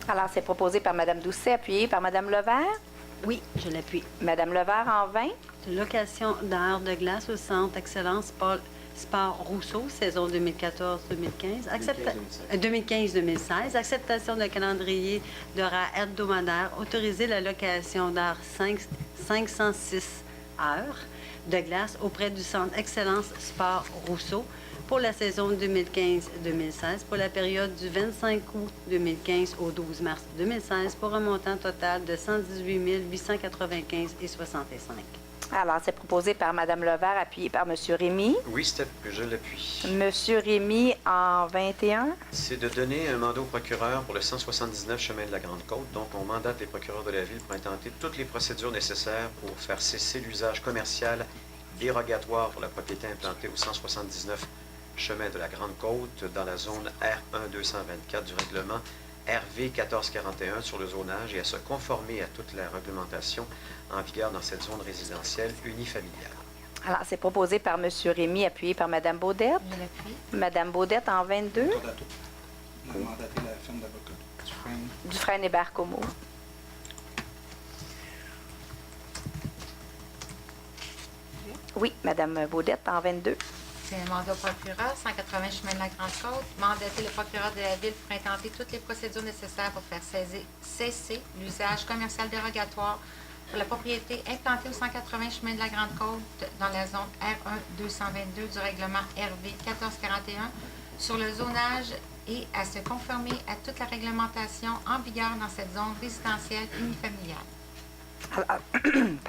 Alors, c'est proposé par Mme Doucet, appuyé par Mme Levert. Oui, je l'appuie. Mme Levert, en 20. Location d'air de glace au Centre Excellence Sport Rousseau, saison 2014-2015. 2015-2016. Acceptation de calendrier d'horaire hebdomadaire. Autoriser la location d'air 506 heures de glace auprès du Centre Excellence Sport Rousseau pour la saison 2015-2016 pour la période du 25 août 2015 au 12 mars 2016 pour un montant total de 118 895,65 Alors, c'est proposé par Mme Levert, appuyé par M. Rémy. Oui, je l'appuie. M. Rémy, en 21. C'est de donner un mandat au procureur pour le 179 chemin de la Grande-Côte. Donc, on mandate les procureurs de la Ville pour intenter toutes les procédures nécessaires pour faire cesser l'usage commercial dérogatoire pour la propriété implantée au 179 chemin de la Grande-Côte dans la zone R1-224 du règlement RV 1441 sur le zonage et à se conformer à toute la réglementation en vigueur dans cette zone résidentielle unifamiliale. Alors, c'est proposé par M. Rémy, appuyé par Mme Baudette. Je l'appuie. Mme Baudette, en 22. On a mandaté la firme d'avocat Dufresne et Bercomo. Oui, Mme Baudette, en 22. C'est un mandat au procureur, 180 chemin de la Grande-Côte. Mandater le procureur de la Ville pour intenter toutes les procédures nécessaires pour faire cesser l'usage commercial dérogatoire pour la propriété implantée au 180 chemin de la Grande-Côte dans la zone R1-222 du règlement RV 1441 sur le zonage et à se conformer à toute la réglementation en vigueur dans cette zone résidentielle unifamiliale. Alors,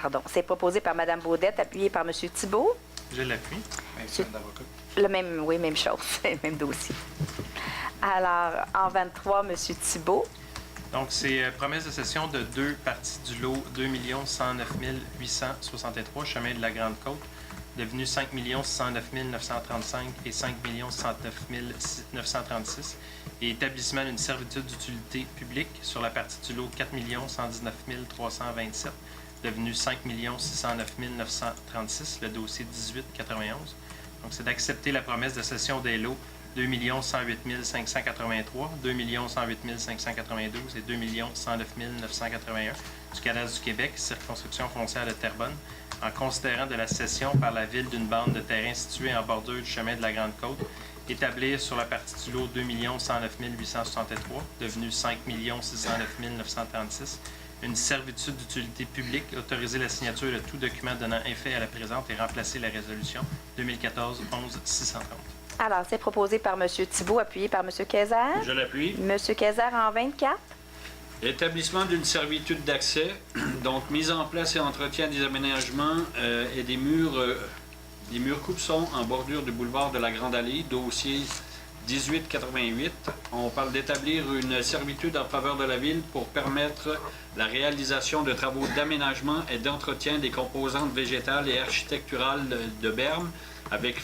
pardon, c'est proposé par Mme Baudette, appuyé par M. Thibault. Je l'appuie. Le même, oui, même chose, même dossier. Alors, en 23, M. Thibault. Donc, c'est promesse de cession de 2 parties du lot 2 109 863 chemin de la Grande-Côte devenu 5 609 935 et 5 609 936, et établissement d'une servitude d'utilité publique sur la partie du lot 4 119 327, devenu 5 609 936, le dossier 1891. Donc, c'est d'accepter la promesse de cession des lots 2 108 583, 2 108 592 et 2 109 981 du cadastre du Québec, circonscription foncière de Terrebonne, en considérant de la cession par la Ville d'une bande de terrain située en bordure du chemin de la Grande-Côte, établir sur la partie du lot 2 109 863, devenu 5 609 936, une servitude d'utilité publique, autoriser la signature de tout document donnant effet à la présente et remplacer la résolution 2014-11-630. Alors, c'est proposé par M. Thibault, appuyé par M. Kayser. Je l'appuie. M. Kayser en 24. Établissement d'une servitude d'accès, donc mise en place et entretien des aménagements et des murs coupe-son en bordure du boulevard de la Grande Allée, dossier 1888. On parle d'établir une servitude en faveur de la Ville pour permettre la réalisation de travaux d'aménagement et d'entretien des composantes végétales et architecturales de bermes, avec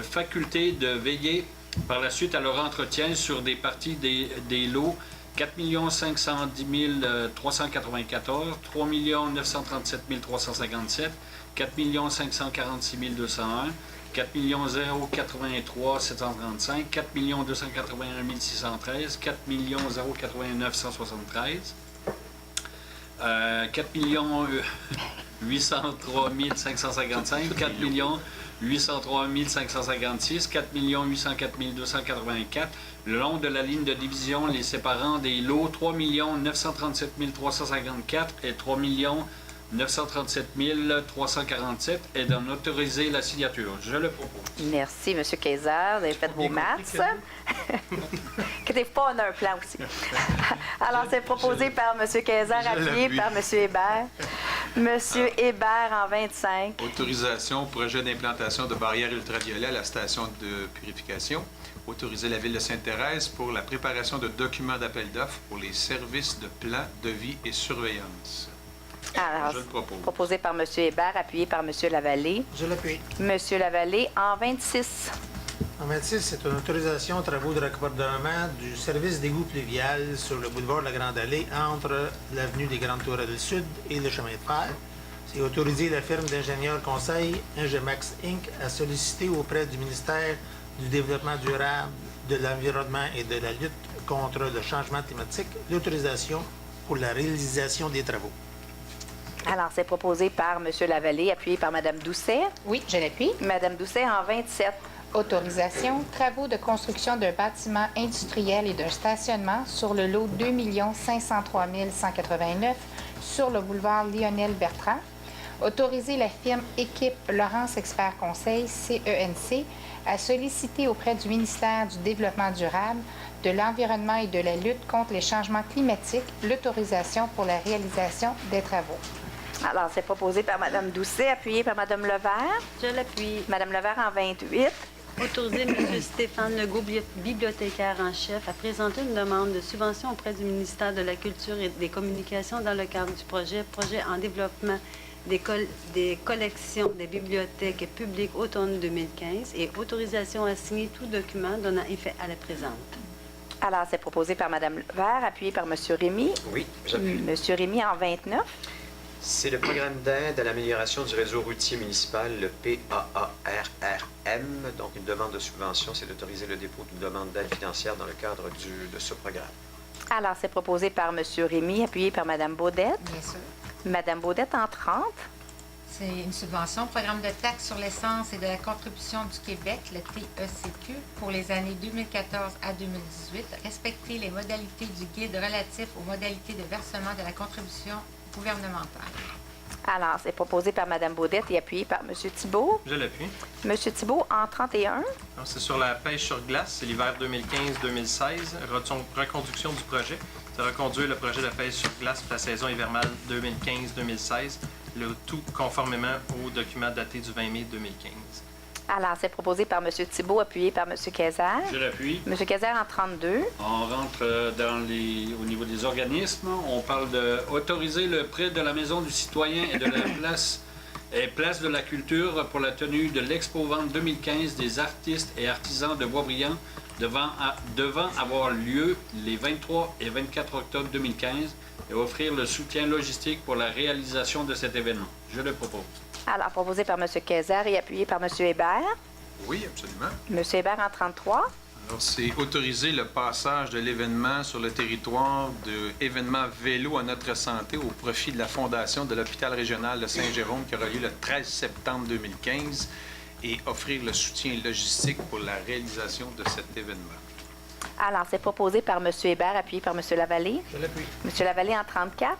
faculté de veiller par la suite à leur entretien sur des parties des lots 4 510 394, 3 937 357, 4 546 201, 4 083 735, 4 281 613, 4 089 173, 4 803 555, 4 803 556, 4 804 284, le long de la ligne de division les séparant des lots 3 937 354 et 3 937 347 et d'en autoriser la signature. Je le propose. Merci, M. Kayser. Vous avez fait vos maths. Inquiétez pas, on a un plan aussi. Alors, c'est proposé par M. Kayser, appuyé par M. Hébert. M. Hébert en 25. Autorisation, projet d'implantation de barrières ultraviolets à la station de purification. Autoriser la Ville de Sainte-Thérèse pour la préparation de documents d'appel d'offres pour les services de plan, devis et surveillance. Alors, je le propose. Proposé par M. Hébert, appuyé par M. Lavallée. Je l'appuie. M. Lavallée en 26. En 26, c'est une autorisation aux travaux de raccordement du service d'égout pluvial sur le boulevard de la Grande Allée entre l'avenue des Grandes Tourelles Sud et le chemin de fer. C'est autoriser la firme d'ingénieurs conseil Ingemax Inc. à solliciter auprès du ministère du Développement durable, de l'Environnement et de la lutte contre le changement climatique l'autorisation pour la réalisation des travaux. Alors, c'est proposé par M. Lavallée, appuyé par Mme Doucet. Oui, je l'appuie. Mme Doucet en 27. Autorisation, travaux de construction d'un bâtiment industriel et d'un stationnement sur le lot 2 503 189 sur le boulevard Lionel-Bertrand. Autoriser la firme Équipe Laurence Expert Conseil, CENC, à solliciter auprès du ministère du Développement durable, de l'Environnement et de la lutte contre les changements climatiques l'autorisation pour la réalisation des travaux. Alors, c'est proposé par Mme Doucet, appuyé par Mme Levert. Je l'appuie. Mme Levert en 28. Autoriser M. Stéphane Legault, bibliothécaire en chef, à présenter une demande de subvention auprès du ministère de la Culture et des Communications dans le cadre du projet en développement des collections des bibliothèques publiques automne 2015 et autorisation à signer tout document donnant effet à la présente. Alors, c'est proposé par Mme Levert, appuyé par M. Rémy. Oui, j'appuie. M. Rémy en 29. C'est le programme d'aide à l'amélioration du réseau routier municipal, le PAARRM. Donc, une demande de subvention, c'est d'autoriser le dépôt d'une demande d'aide financière dans le cadre de ce programme. Alors, c'est proposé par M. Rémy, appuyé par Mme Baudette. Bien sûr. Mme Baudette en 30. C'est une subvention, programme de taxe sur l'essence et de la contribution du Québec, le TECQ, pour les années 2014 à 2018. Respecter les modalités du guide relatif aux modalités de versement de la contribution gouvernementale. Alors, c'est proposé par Mme Baudette et appuyé par M. Thibault. Je l'appuie. M. Thibault en 31. C'est sur la pêche sur glace, c'est l'hiver 2015-2016. Reconduction du projet. C'est reconduire le projet de pêche sur glace pour la saison hivernale 2015-2016, le tout conformément au document daté du 20 mai 2015. Alors, c'est proposé par M. Thibault, appuyé par M. Kayser. Je l'appuie. M. Kayser en 32. On rentre au niveau des organismes. On parle d'autoriser le prêt de la Maison du citoyen et de la place et Place de la Culture pour la tenue de l'Expo-Vente 2015 des artistes et artisans de Boisbriand devant avoir lieu les 23 et 24 octobre 2015 et offrir le soutien logistique pour la réalisation de cet événement. Je le propose. Alors, proposé par M. Kayser et appuyé par M. Hébert. Oui, absolument. M. Hébert en 33. Alors, c'est autoriser le passage de l'événement sur le territoire de événement vélo à notre santé au profit de la Fondation de l'Hôpital régional de Saint-Jérôme qui aura lieu le 13 septembre 2015 et offrir le soutien logistique pour la réalisation de cet événement. Alors, c'est proposé par M. Hébert, appuyé par M. Lavallée. Je l'appuie. M. Lavallée en 34.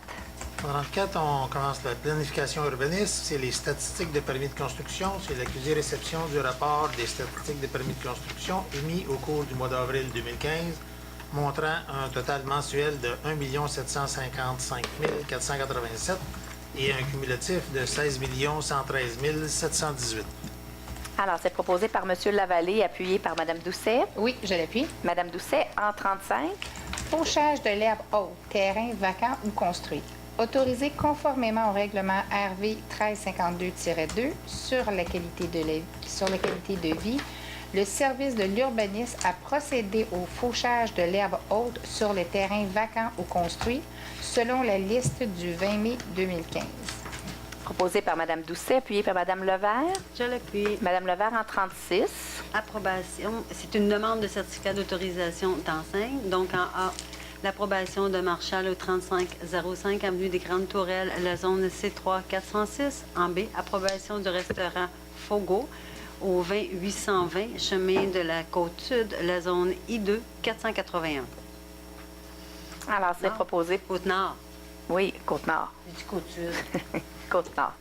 En 34, on commence la planification urbaniste, c'est les statistiques de permis de construction, c'est l'accusé-réception du rapport des statistiques de permis de construction émis au cours du mois d'avril 2015, montrant un total mensuel de 1 755 487 et un cumulatif de 16 113 718. Alors, c'est proposé par M. Lavallée, appuyé par Mme Doucet. Oui, je l'appuie. Mme Doucet en 35. Fauchage de l'herbe haute, terrain vacant ou construit. Autorisé conformément au règlement RV 1352-2 sur la qualité de vie, le service de l'urbanisme a procédé au fauchage de l'herbe haute sur les terrains vacants ou construits selon la liste du 20 mai 2015. Proposé par Mme Doucet, appuyé par Mme Levert. Je l'appuie. Mme Levert en 36. Approbation. C'est une demande de certificat d'autorisation d'enseigne. Donc, en A, l'approbation de Marshall au 3505 Avenue des Grandes Tourelles, la zone C3 406. En B, approbation du restaurant Fogo au 20820 Chemin de la Côte-Sud, la zone I2 481. Alors, c'est proposé. Côte-Nord. Oui, Côte-Nord. J'ai dit Côte-Sud. Côte-Nord.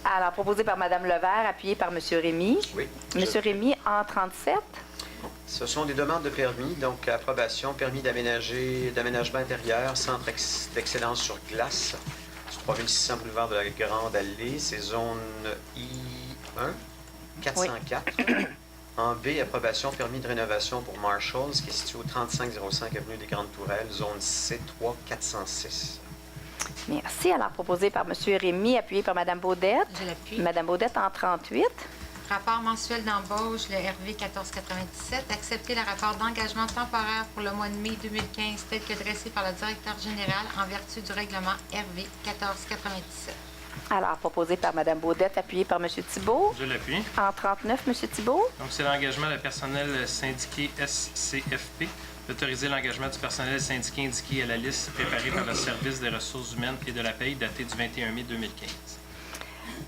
Alors, proposé par Mme Levert, appuyé par M. Rémy. Oui. M. Rémy en 37. Ce sont des demandes de permis, donc approbation, permis d'aménagement intérieur, centre d'excellence sur glace, sur 3600 boulevard de la Grande Allée, c'est zone I1, 404. Oui. En B, approbation, permis de rénovation pour Marshalls, qui est situé au 3505 Avenue des Grandes Tourelles, zone C3, 406. Merci. Alors, proposé par M. Rémy, appuyé par Mme Baudette. Je l'appuie. Mme Baudette en 38. Rapport mensuel d'embauche, le RV 1497. Accepter le rapport d'engagement temporaire pour le mois de mai 2015 tel que dressé par le directeur général en vertu du règlement RV 1497. Alors, proposé par Mme Baudette, appuyé par M. Thibault. Je l'appuie. En 39, M. Thibault. Donc, c'est l'engagement de personnel syndiqué SCFP. D'autoriser l'engagement du personnel syndiqué indiqué à la liste préparée par le Service des ressources humaines et de la paie datée du 21 mai 2015.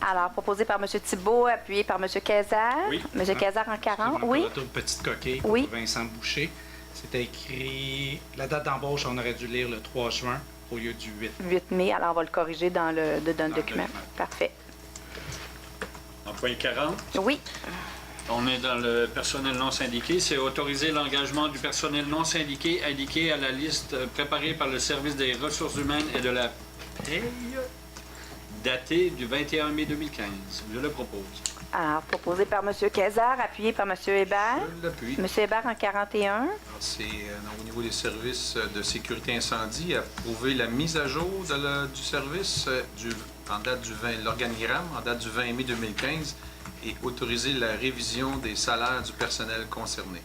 Alors, proposé par M. Thibault, appuyé par M. Kayser. Oui. M. Kayser en 40. Oui. Petite coquille oui. pour Vincent Boucher. C'était écrit... La date d'embauche, on aurait dû lire le 3 juin au lieu du 8. 8 mai. Alors, on va le corriger dans le document. Parfait. En point 40. Oui. On est dans le personnel non syndiqué. C'est autoriser l'engagement du personnel non syndiqué indiqué à la liste préparée par le Service des ressources humaines et de la paie datée du 21 mai 2015. Je le propose. Alors, proposé par M. Kayser, appuyé par M. Hébert. Je l'appuie. M. Hébert en 41. C'est au niveau des services de sécurité incendie, approuver la mise à jour du service en date du 20, l'organigramme en date du 20 mai 2015 et autoriser la révision des salaires du personnel concerné.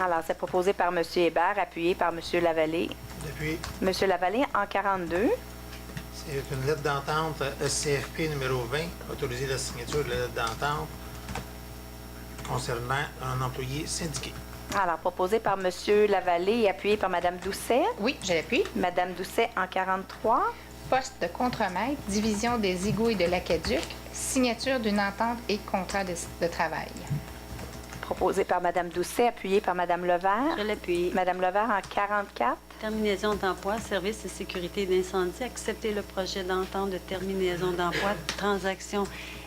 Alors, c'est proposé par M. Hébert, appuyé par M. Lavallée. Depuis. M. Lavallée en 42. C'est une lettre d'entente SCFP numéro 20, autoriser la signature de la lettre d'entente concernant un employé syndiqué. Alors, proposé par M. Lavallée et appuyé par Mme Doucet. Oui, je l'appuie. Mme Doucet en 43. Poste de contremaître, division des égouts et de l'aqueduc, signature d'une entente et contrat de travail. Proposé par Mme Doucet, appuyé par Mme Levert. Je l'appuie. Mme Levert en 44. Terminaison d'emploi, service de sécurité d'incendie. Accepter le projet d'entente de terminaison d'emploi, transaction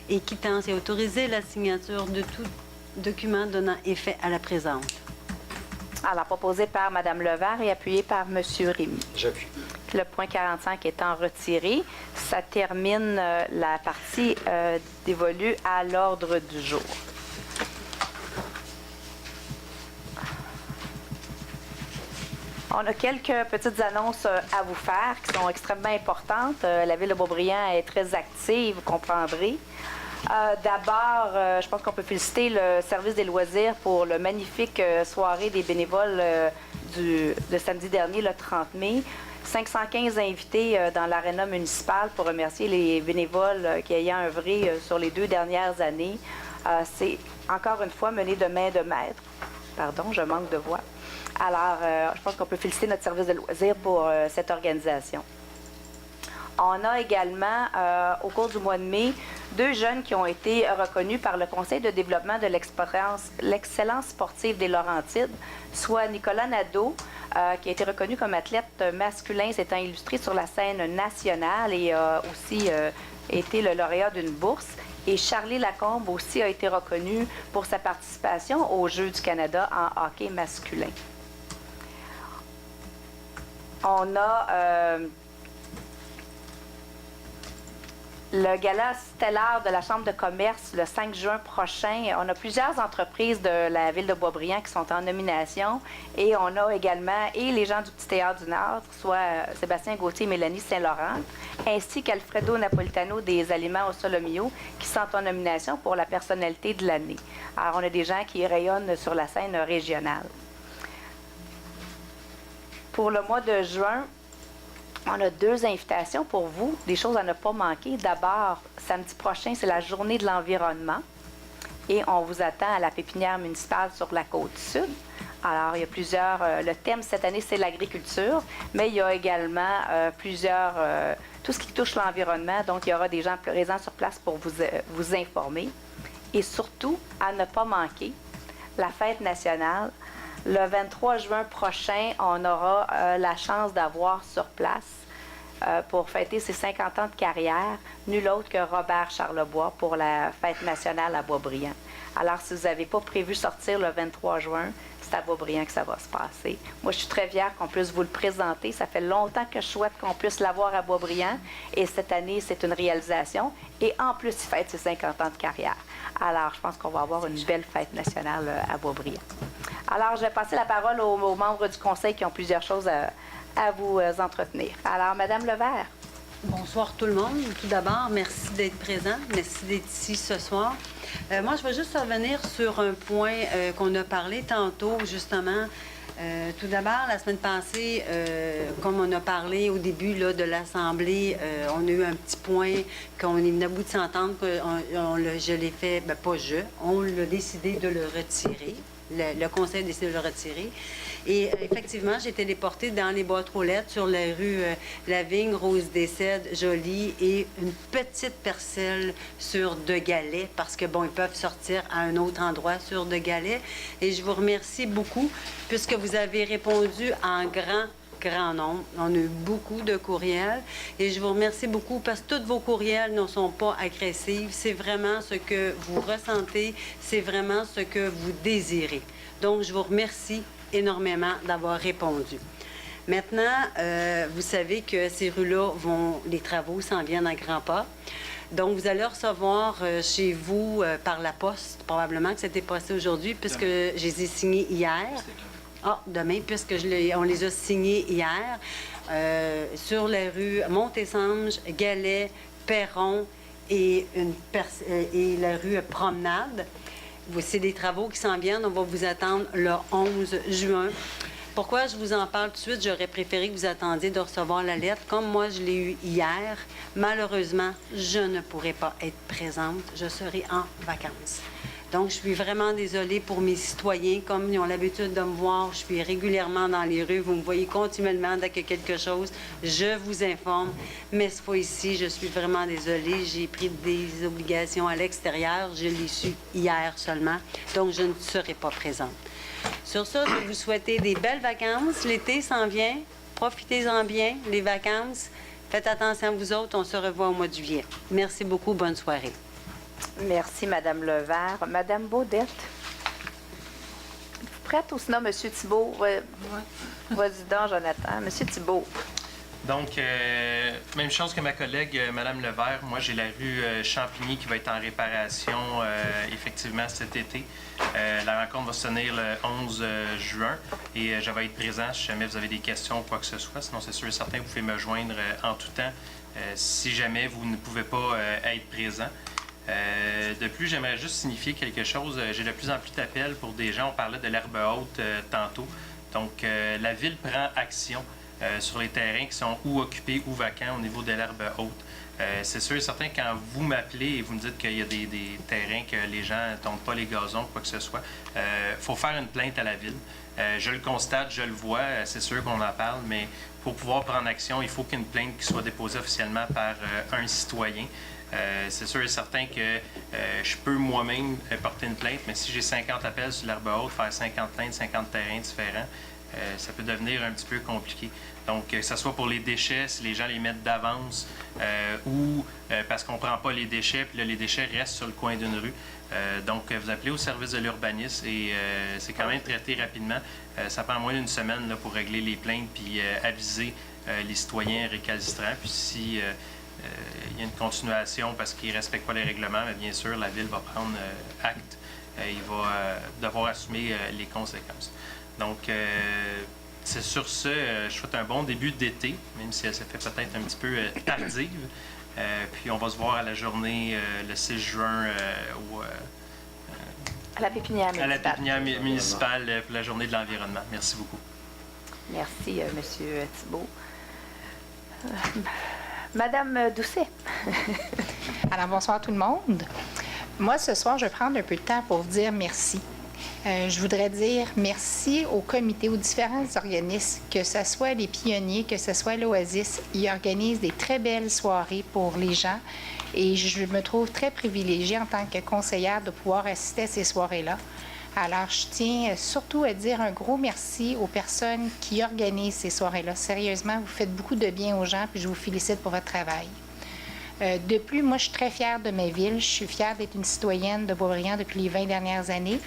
et quittance et autoriser la signature de tout document donnant effet à la présente. Alors, proposé par Mme Levert et appuyé par M. Rémy. J'appuie. Le point 45 étant retiré, ça termine la partie dévolue à l'ordre du jour. On a quelques petites annonces à vous faire qui sont extrêmement importantes. La Ville de Beaubriand est très active, vous comprendrez. D'abord, je pense qu'on peut féliciter le service des loisirs pour le magnifique soirée des bénévoles de samedi dernier, le 30 mai. 515 invités dans l'aréna municipale pour remercier les bénévoles qui ayant œuvré sur les 2 dernières années. C'est encore une fois mené de main de maître. Pardon, je manque de voix. Alors, je pense qu'on peut féliciter notre service de loisirs pour cette organisation. On a également, au cours du mois de mai, 2 jeunes qui ont été reconnus par le Conseil de développement de l'excellence sportive des Laurentides, soit Nicolas Nadeau, qui a été reconnu comme athlète masculin s'étant illustré sur la scène nationale et a aussi été le lauréat d'une bourse. Et Charlie Lacombe aussi a été reconnu pour sa participation aux Jeux du Canada en hockey masculin. On a le gala stellaire de la Chambre de commerce le 5 juin prochain. On a plusieurs entreprises de la Ville de Boisbriand qui sont en nomination et on a également les gens du Petit Théâtre du Nord, soit Sébastien Gauthier et Mélanie Saint-Laurent, ainsi qu'Alfredo Napolitano des Aliments au Solomio qui sont en nomination pour la personnalité de l'année. Alors, on a des gens qui rayonnent sur la scène régionale. Pour le mois de juin, on a 2 invitations pour vous, des choses à ne pas manquer. D'abord, samedi prochain, c'est la journée de l'environnement et on vous attend à la pépinière municipale sur la Côte-Sud. Alors, il y a plusieurs... le thème cette année, c'est l'agriculture, mais il y a également plusieurs... tout ce qui touche l'environnement, donc il y aura des gens présents sur place pour vous informer. Et surtout, à ne pas manquer, la fête nationale. Le 23 juin prochain, on aura la chance d'avoir sur place, pour fêter ses 50 ans de carrière, nul autre que Robert Charlebois pour la fête nationale à Boisbriand. Alors, si vous n'avez pas prévu sortir le 23 juin, c'est à Boisbriand que ça va se passer. Moi, je suis très fière qu'on puisse vous le présenter. Ça fait longtemps que je souhaite qu'on puisse l'avoir à Boisbriand. Et cette année, c'est une réalisation. Et en plus, il fête ses 50 ans de carrière. Alors, je pense qu'on va avoir une belle fête nationale à Boisbriand. Alors, je vais passer la parole aux membres du conseil qui ont plusieurs choses à vous entretenir. Alors, Madame Levert. Bonsoir tout le monde. Tout d'abord, merci d'être présent. Merci d'être ici ce soir. Moi, je vais juste revenir sur un point qu'on a parlé tantôt, justement. Tout d'abord, la semaine passée, comme on a parlé au début là, de l'Assemblée, on a eu un petit point qu'on est venu à bout de s'entendre, je l'ai fait, bien pas on l'a décidé de le retirer. Le conseil a décidé de le retirer. Et effectivement, j'ai été déportée dans les boîtes aux lettres sur la rue Lavigne, Rose-des-Cèdres, Jolie et une petite parcelle sur De Galais parce que, bon, ils peuvent sortir à un autre endroit sur De Galais. Et je vous remercie beaucoup puisque vous avez répondu en grand nombre. On a eu beaucoup de courriels et je vous remercie beaucoup parce que tous vos courriels ne sont pas agressifs. C'est vraiment ce que vous ressentez, c'est vraiment ce que vous désirez. Donc, je vous remercie énormément d'avoir répondu. Maintenant, vous savez que ces rues-là les travaux s'en viennent à grands pas. Donc, vous allez recevoir chez vous par la poste, probablement que c'était passé aujourd'hui puisque je les ai signés hier. Demain, puisque on les a signés hier, sur la rue Montésange, Galais, Perron et la rue Promenade. C'est des travaux qui s'en viennent. On va vous attendre le 11 juin. Pourquoi je vous en parle tout de suite? J'aurais préféré que vous attendiez de recevoir la lettre. Comme moi, je l'ai eue hier, malheureusement, je ne pourrai pas être présente. Je serai en vacances. Donc, je suis vraiment désolée pour mes citoyens. Comme ils ont l'habitude de me voir, je suis régulièrement dans les rues. Vous me voyez continuellement dès qu'il y a quelque chose. Je vous informe. Mais cette fois-ci, je suis vraiment désolée. J'ai pris des obligations à l'extérieur. Je l'ai su hier seulement. Donc, je ne serai pas présente. Sur ça, je vais vous souhaiter des belles vacances. L'été s'en vient. Profitez-en bien, les vacances. Faites attention à vous autres. On se revoit au mois de juillet. Merci beaucoup. Bonne soirée. Merci, Madame Levert. Madame Baudette. Prête ou sinon, Monsieur Thibault? Vas-y donc, Jonathan. Monsieur Thibault. Donc, même chose que ma collègue, Mme Levert. Moi, j'ai la rue Champigny qui va être en réparation effectivement cet été. La rencontre va se tenir le 11 juin et je vais être présent si jamais vous avez des questions ou quoi que ce soit. Sinon, c'est sûr et certain, vous pouvez me joindre en tout temps si jamais vous ne pouvez pas être présent. De plus, j'aimerais juste signifier quelque chose. J'ai de plus en plus d'appels pour des gens. On parlait de l'herbe haute tantôt. Donc, la Ville prend action sur les terrains qui sont ou occupés ou vacants au niveau de l'herbe haute. C'est sûr et certain, quand vous m'appelez et vous me dites qu'il y a des terrains que les gens ne tombent pas les gazons, quoi que ce soit, il faut faire une plainte à la Ville. Je le constate, je le vois, c'est sûr qu'on en parle, mais pour pouvoir prendre action, il faut qu'il y ait une plainte qui soit déposée officiellement par un citoyen. C'est sûr et certain que je peux moi-même porter une plainte, mais si j'ai 50 appels sur l'herbe haute, faire 50 plaintes, 50 terrains différents, ça peut devenir un petit peu compliqué. Donc, que ce soit pour les déchets, si les gens les mettent d'avance ou parce qu'on ne prend pas les déchets, puis là, les déchets restent sur le coin d'une rue. Donc, vous appelez au service de l'urbanisme et c'est quand même traité rapidement. Ça prend moins d'une semaine là, pour régler les plaintes puis aviser les citoyens récalcitrants. Puis si il y a une continuation parce qu'ils ne respectent pas les règlements, mais bien sûr, la Ville va prendre acte. Il va devoir assumer les conséquences. Donc, c'est sur ce, je souhaite un bon début d'été, même si elle s'est fait peut-être un petit peu tardive. Puis on va se voir à la journée le 6 juin à la pépinière municipale. À la pépinière municipale pour la journée de l'environnement. Merci beaucoup. Merci, M. Thibault. Madame Doucet. Alors, bonsoir tout le monde. Moi, ce soir, je vais prendre un peu de temps pour vous dire merci. Je voudrais dire merci au comité, aux différents organismes, que ce soit les pionniers, que ce soit l'Oasis. Ils organisent des très belles soirées pour les gens et je me trouve très privilégiée en tant que conseillère de pouvoir assister à ces soirées-là. Alors, je tiens surtout à dire un gros merci aux personnes qui organisent ces soirées-là. Sérieusement, vous faites beaucoup de bien aux gens puis je vous félicite pour votre travail. De plus, moi, je suis très fière de ma ville. Je suis fière d'être une citoyenne de Boisbriand depuis les 20 dernières années.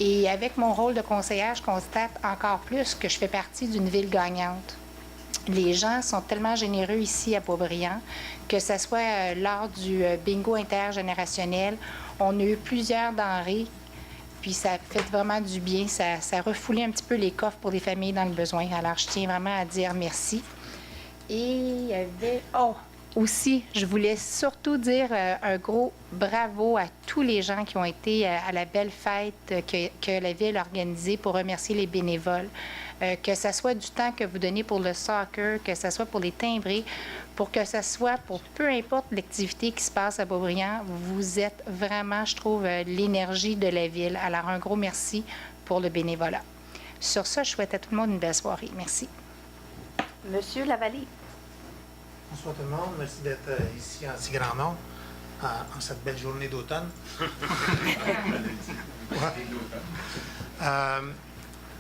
Et avec mon rôle de conseillère, je constate encore plus que je fais partie d'une ville gagnante. Les gens sont tellement généreux ici à Boisbriand, que ce soit lors du bingo intergénérationnel, on a eu plusieurs denrées, puis ça fait vraiment du bien. Ça refoulait un petit peu les coffres pour les familles dans le besoin. Alors, je tiens vraiment à dire merci. Et il y avait... Aussi, je voulais surtout dire un gros bravo à tous les gens qui ont été à la belle fête que la Ville a organisée pour remercier les bénévoles. Que ce soit du temps que vous donnez pour le soccer, que ce soit pour les timbrés, pour que ce soit pour peu importe l'activité qui se passe à Boisbriand, vous êtes vraiment, je trouve, l'énergie de la Ville. Alors, un gros merci pour le bénévolat. Sur ça, je souhaite à tout le monde une belle soirée. Merci. Monsieur Lavallée. Bonsoir tout le monde. Merci d'être ici en si grand nombre en cette belle journée d'automne.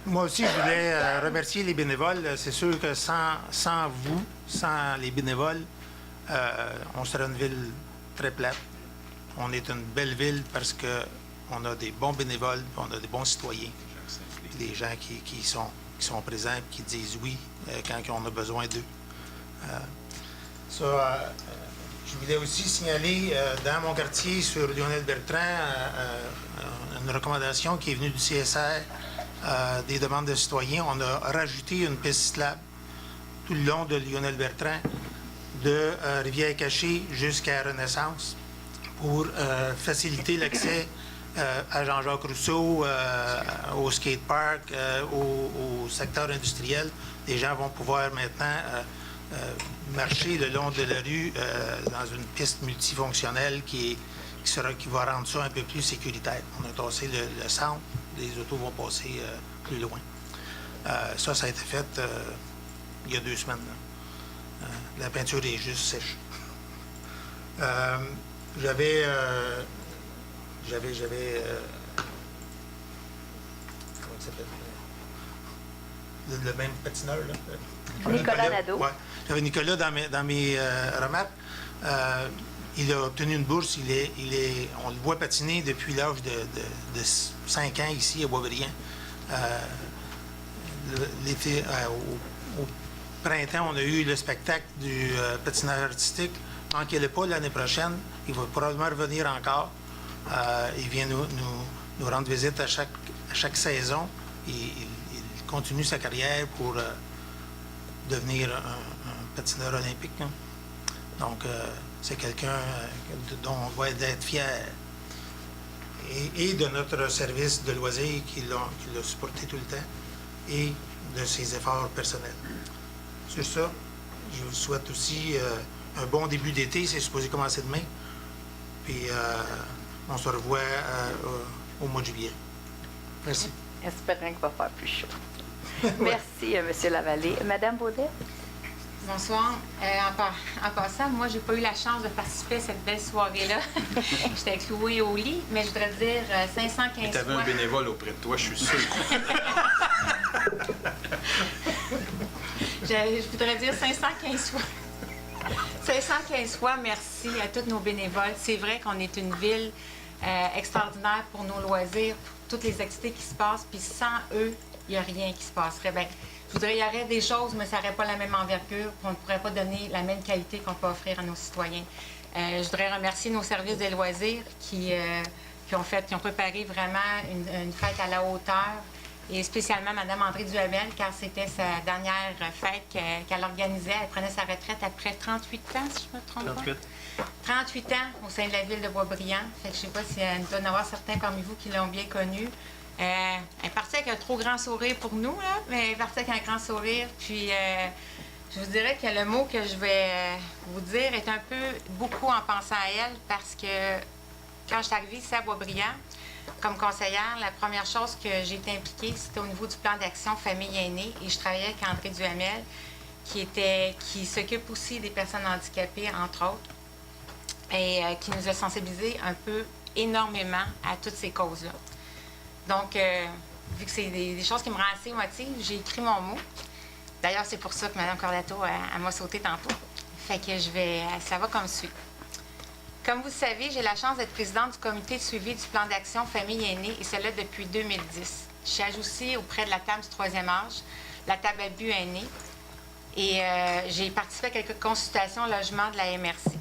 Moi aussi, je voulais remercier les bénévoles. C'est sûr que sans vous, sans les bénévoles, on serait une ville très plate. On est une belle ville parce qu'on a des bons bénévoles, on a des bons citoyens, des gens qui sont présents et qui disent oui quand on a besoin d'eux. Je voulais aussi signaler dans mon quartier sur Lionel Bertrand une recommandation qui est venue du CSR des demandes de citoyens. On a rajouté une piste cyclable tout le long de Lionel Bertrand de Rivière-Cachée jusqu'à Renaissance pour faciliter l'accès à Jean-Jacques Rousseau, au skatepark, au secteur industriel. Les gens vont pouvoir maintenant marcher le long de la rue dans une piste multifonctionnelle qui va rendre ça un peu plus sécuritaire. On a tassé le centre, les autos vont passer plus loin. Ça a été fait il y a 2 semaines. La peinture est juste sèche. J'avais comment il s'appelle? Le même patineur, là. Nicolas Nadeau. Ouais. J'avais Nicolas dans mes remarques. Il a obtenu une bourse. On le voit patiner depuis l'âge de 5 ans ici à Boisbriand. printemps, on a eu le spectacle du patinage artistique. Manquez-le pas l'année prochaine. Il va probablement revenir encore. Il vient nous rendre visite à chaque saison. Il continue sa carrière pour devenir un patineur olympique. Hein. Donc, c'est quelqu'un dont on va être fier. Et de notre service de loisirs qui l'a supporté tout le temps et de ses efforts personnels. Sur ça, je vous souhaite aussi un bon début d'été. C'est supposé commencer demain. Puis, on se revoit au mois de juillet. Merci. Espérons qu'il va faire plus chaud. Merci, M. Lavallée. Madame Baudet? Bonsoir. En passant, moi, j'ai pas eu la chance de participer à cette belle soirée-là. J'étais clouée au lit, mais je voudrais dire 515 fois... Tu avais un bénévole auprès de toi, je suis sûr. Je voudrais dire 515 fois. 515 fois merci à tous nos bénévoles. C'est vrai qu'on est une ville extraordinaire pour nos loisirs, pour toutes les activités qui se passent, puis sans eux, il n'y a rien qui se passerait. Bien, je voudrais qu'il y aurait des choses, mais ça n'aurait pas la même envergure, on ne pourrait pas donner la même qualité qu'on peut offrir à nos citoyens. Je voudrais remercier nos services des loisirs qui ont préparé vraiment une fête à la hauteur, et spécialement Mme André Duhamel, car c'était sa dernière fête qu'elle organisait. Elle prenait sa retraite après 38 ans, si je me trompe pas. 38 ans au sein de la ville de Boisbriand. Fait que je ne sais pas s'il doit y en avoir certains parmi vous qui l'ont bien connue. Elle est partie avec un trop grand sourire pour nous, là, mais elle est partie avec un grand sourire. Puis, je vous dirais que le mot que je vais vous dire est un peu beaucoup en pensant à elle, parce que quand je suis arrivée ici à Boisbriand, comme conseillère, la première chose que j'ai été impliquée, c'était au niveau du plan d'action famille aînée, et je travaillais avec André Duhamel, qui s'occupe aussi des personnes handicapées, entre autres, et qui nous a sensibilisés un peu énormément à toutes ces causes-là. Donc, vu que c'est des choses qui me rendent assez émotive, j'ai écrit mon mot. D'ailleurs, c'est pour ça que Mme Cordato, elle m'a sauté tantôt. Fait que ça va comme suit. Comme vous le savez, j'ai la chance d'être présidente du comité de suivi du plan d'action famille aînée, et cela depuis 2010. Je siège aussi auprès de la table du troisième âge, la table à but aînée, et j'ai participé à quelques consultations au logement de la MRC.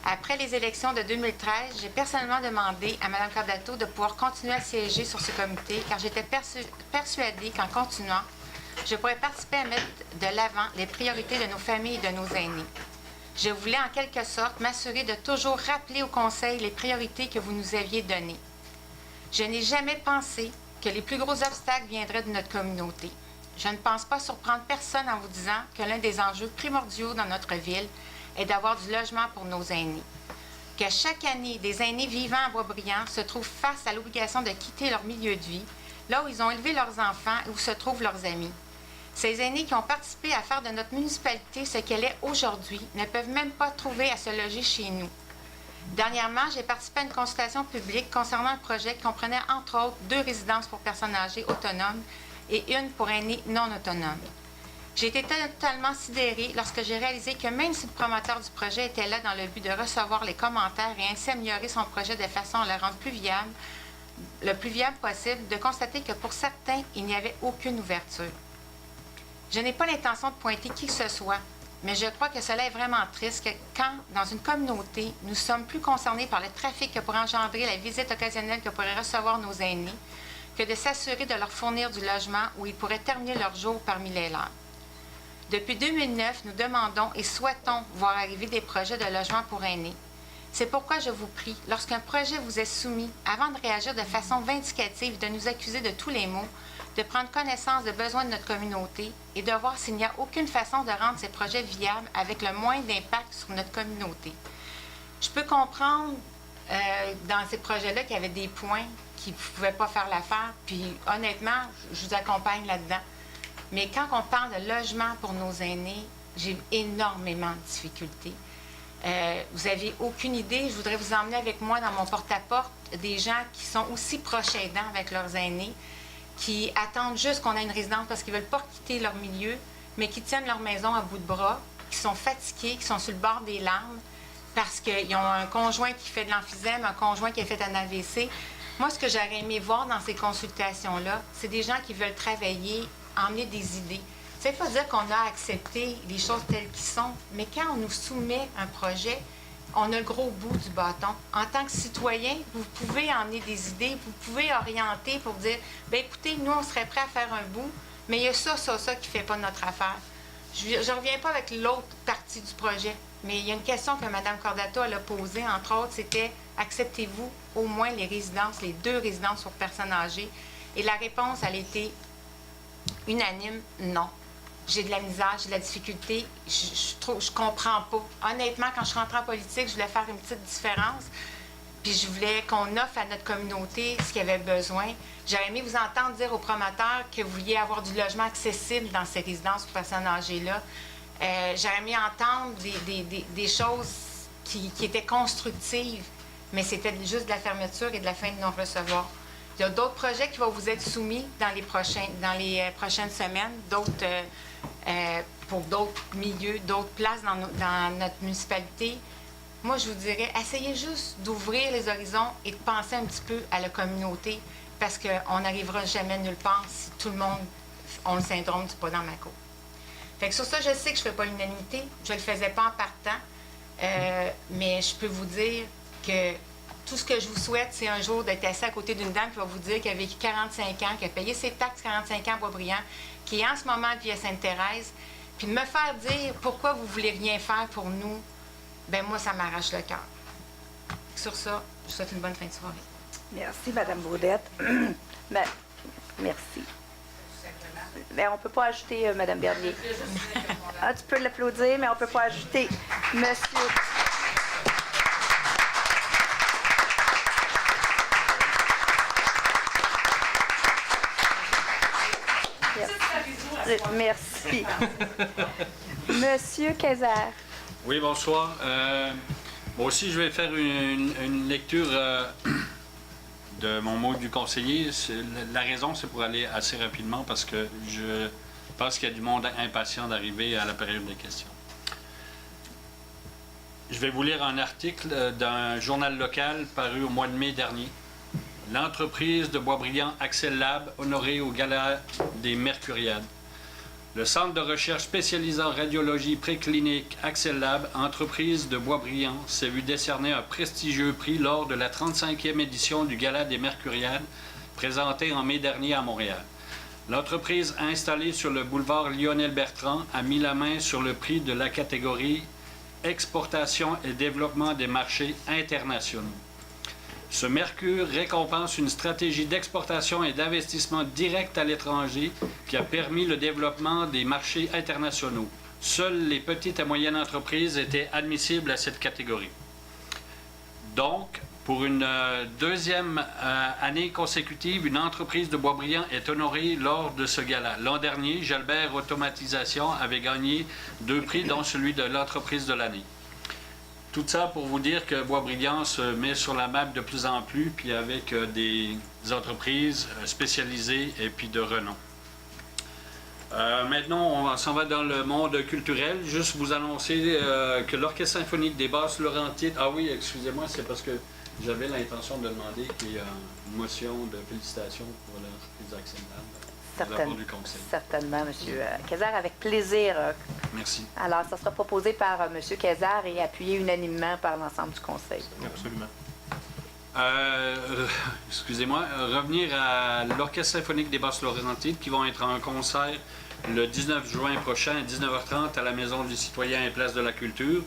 Après les élections de 2013, j'ai personnellement demandé à Mme Cordato de pouvoir continuer à siéger sur ce comité, car j'étais persuadée qu'en continuant, je pourrais participer à mettre de l'avant les priorités de nos familles et de nos aînés. Je voulais en quelque sorte m'assurer de toujours rappeler au Conseil les priorités que vous nous aviez données. Je n'ai jamais pensé que les plus gros obstacles viendraient de notre communauté. Je ne pense pas surprendre personne en vous disant que l'un des enjeux primordiaux dans notre ville est d'avoir du logement pour nos aînés. Que chaque année, des aînés vivant à Boisbriand se trouvent face à l'obligation de quitter leur milieu de vie, là où ils ont élevé leurs enfants et où se trouvent leurs amis. Ces aînés qui ont participé à faire de notre municipalité ce qu'elle est aujourd'hui ne peuvent même pas trouver à se loger chez nous. Dernièrement, j'ai participé à une consultation publique concernant un projet qui comprenait entre autres 2 résidences pour personnes âgées autonomes et une pour aînés non autonomes. J'ai été totalement sidérée lorsque j'ai réalisé que même si le promoteur du projet était là dans le but de recevoir les commentaires et ainsi améliorer son projet de façon à le rendre le plus viable possible, de constater que pour certains, il n'y avait aucune ouverture. Je n'ai pas l'intention de pointer qui que ce soit, mais je crois que cela est vraiment triste que quand, dans une communauté, nous sommes plus concernés par le trafic que pour engendrer la visite occasionnelle que pourraient recevoir nos aînés, que de s'assurer de leur fournir du logement où ils pourraient terminer leur jour parmi les leurs. Depuis 2009, nous demandons et souhaitons voir arriver des projets de logement pour aînés. C'est pourquoi je vous prie, lorsqu'un projet vous est soumis, avant de réagir de façon vindicative, de nous accuser de tous les maux, de prendre connaissance des besoins de notre communauté et de voir s'il n'y a aucune façon de rendre ces projets viables avec le moins d'impact sur notre communauté. Je peux comprendre dans ces projets-là qu'il y avait des points qui ne pouvaient pas faire l'affaire, puis honnêtement, je vous accompagne là-dedans. Mais quand on parle de logement pour nos aînés, j'ai énormément de difficultés. Vous n'avez aucune idée. Je voudrais vous emmener avec moi dans mon porte-à-porte des gens qui sont aussi proches aidants avec leurs aînés, qui attendent juste qu'on ait une résidence parce qu'ils ne veulent pas quitter leur milieu, mais qui tiennent leur maison à bout de bras, qui sont fatigués, qui sont sur le bord des larmes parce qu'ils ont un conjoint qui fait de l'emphysème, un conjoint qui a fait un AVC. Moi, ce que j'aurais aimé voir dans ces consultations-là, c'est des gens qui veulent travailler, emmener des idées. Ça ne veut pas dire qu'on a accepté les choses telles qu'elles sont, mais quand on nous soumet un projet, on a le gros bout du bâton. En tant que citoyen, vous pouvez emmener des idées, vous pouvez orienter pour dire, bien écoutez, nous, on serait prêts à faire un bout, mais il y a ça qui ne fait pas notre affaire. Je ne reviens pas avec l'autre partie du projet, mais il y a une question que Mme Cordato elle a posée, entre autres, c'était acceptez-vous au moins les résidences, les 2 résidences pour personnes âgées? Et la réponse, elle a été unanime, non. J'ai de la misère, j'ai de la difficulté, je comprends pas. Honnêtement, quand je suis rentrée en politique, je voulais faire une petite différence, puis je voulais qu'on offre à notre communauté ce qu'il y avait besoin. J'aurais aimé vous entendre dire aux promoteurs que vous vouliez avoir du logement accessible dans ces résidences pour personnes âgées-là. J'aurais aimé entendre des choses qui étaient constructives, mais c'était juste de la fermeture et de la fin de non-recevoir. Il y a d'autres projets qui vont vous être soumis dans les prochaines semaines, pour d'autres milieux, d'autres places dans notre municipalité. Moi, je vous dirais, essayez juste d'ouvrir les horizons et de penser un petit peu à la communauté, parce qu'on n'arrivera jamais nulle part si tout le monde a le syndrome du pas dans ma cour. Fait que sur ça, je sais que je ne fais pas l'unanimité, je ne le faisais pas en partant, mais je peux vous dire que tout ce que je vous souhaite, c'est un jour d'être assis à côté d'une dame qui va vous dire qu'elle a vécu 45 ans, qui a payé ses taxes 45 ans à Boisbriand, qui est en ce moment vie à Sainte-Thérèse, puis de me faire dire pourquoi vous ne voulez rien faire pour nous, ben moi, ça m'arrache le cœur. Sur ça, je vous souhaite une bonne fin de soirée. Merci, Mme Baudette. Merci. Mais on ne peut pas ajouter Mme Bernier. Ah, tu peux l'applaudir, mais on ne peut pas ajouter Monsieur. Merci. Monsieur Kayser. Oui, bonsoir. Moi aussi, je vais faire une lecture de mon mot du conseiller. La raison, c'est pour aller assez rapidement parce que je pense qu'il y a du monde impatient d'arriver à la période des questions. Je vais vous lire un article d'un journal local paru au mois de mai dernier. L'entreprise de Boisbriand Axel Lab honorée au Gala des Mercuriades. Le Centre de recherche spécialisé en radiologie préclinique Axel Lab, entreprise de Boisbriand, s'est vu décerner un prestigieux prix lors de la 35e édition du Gala des Mercuriades, présenté en mai dernier à Montréal. L'entreprise installée sur le boulevard Lionel-Bertrand a mis la main sur le prix de la catégorie Exportation et développement des marchés internationaux. Ce Mercure récompense une stratégie d'exportation et d'investissement direct à l'étranger qui a permis le développement des marchés internationaux. Seules les petites et moyennes entreprises étaient admissibles à cette catégorie. Donc, pour une deuxième année consécutive, une entreprise de Boisbriand est honorée lors de ce gala. L'an dernier, Jalbert Automatisation avait gagné 2 prix, dont celui de l'entreprise de l'année. Tout ça pour vous dire que Boisbriand se met sur la map de plus en plus, puis avec des entreprises spécialisées et puis de renom. Maintenant, on s'en va dans le monde culturel. Juste vous annoncer que l'Orchestre symphonique des Basses Laurentides... Ah oui, excusez-moi, c'est parce que j'avais l'intention de demander qu'il y ait une motion de félicitations pour l'entreprise Axel Lab. Certainement, M. Kayser, avec plaisir. Merci. Alors, ça sera proposé par M. Kayser et appuyé unanimement par l'ensemble du Conseil. Absolument. Excusez-moi, revenir à l'Orchestre symphonique des Basses Laurentides qui vont être en concert le 19 juin prochain à 19h30 à la Maison du Citoyen et Place de la Culture.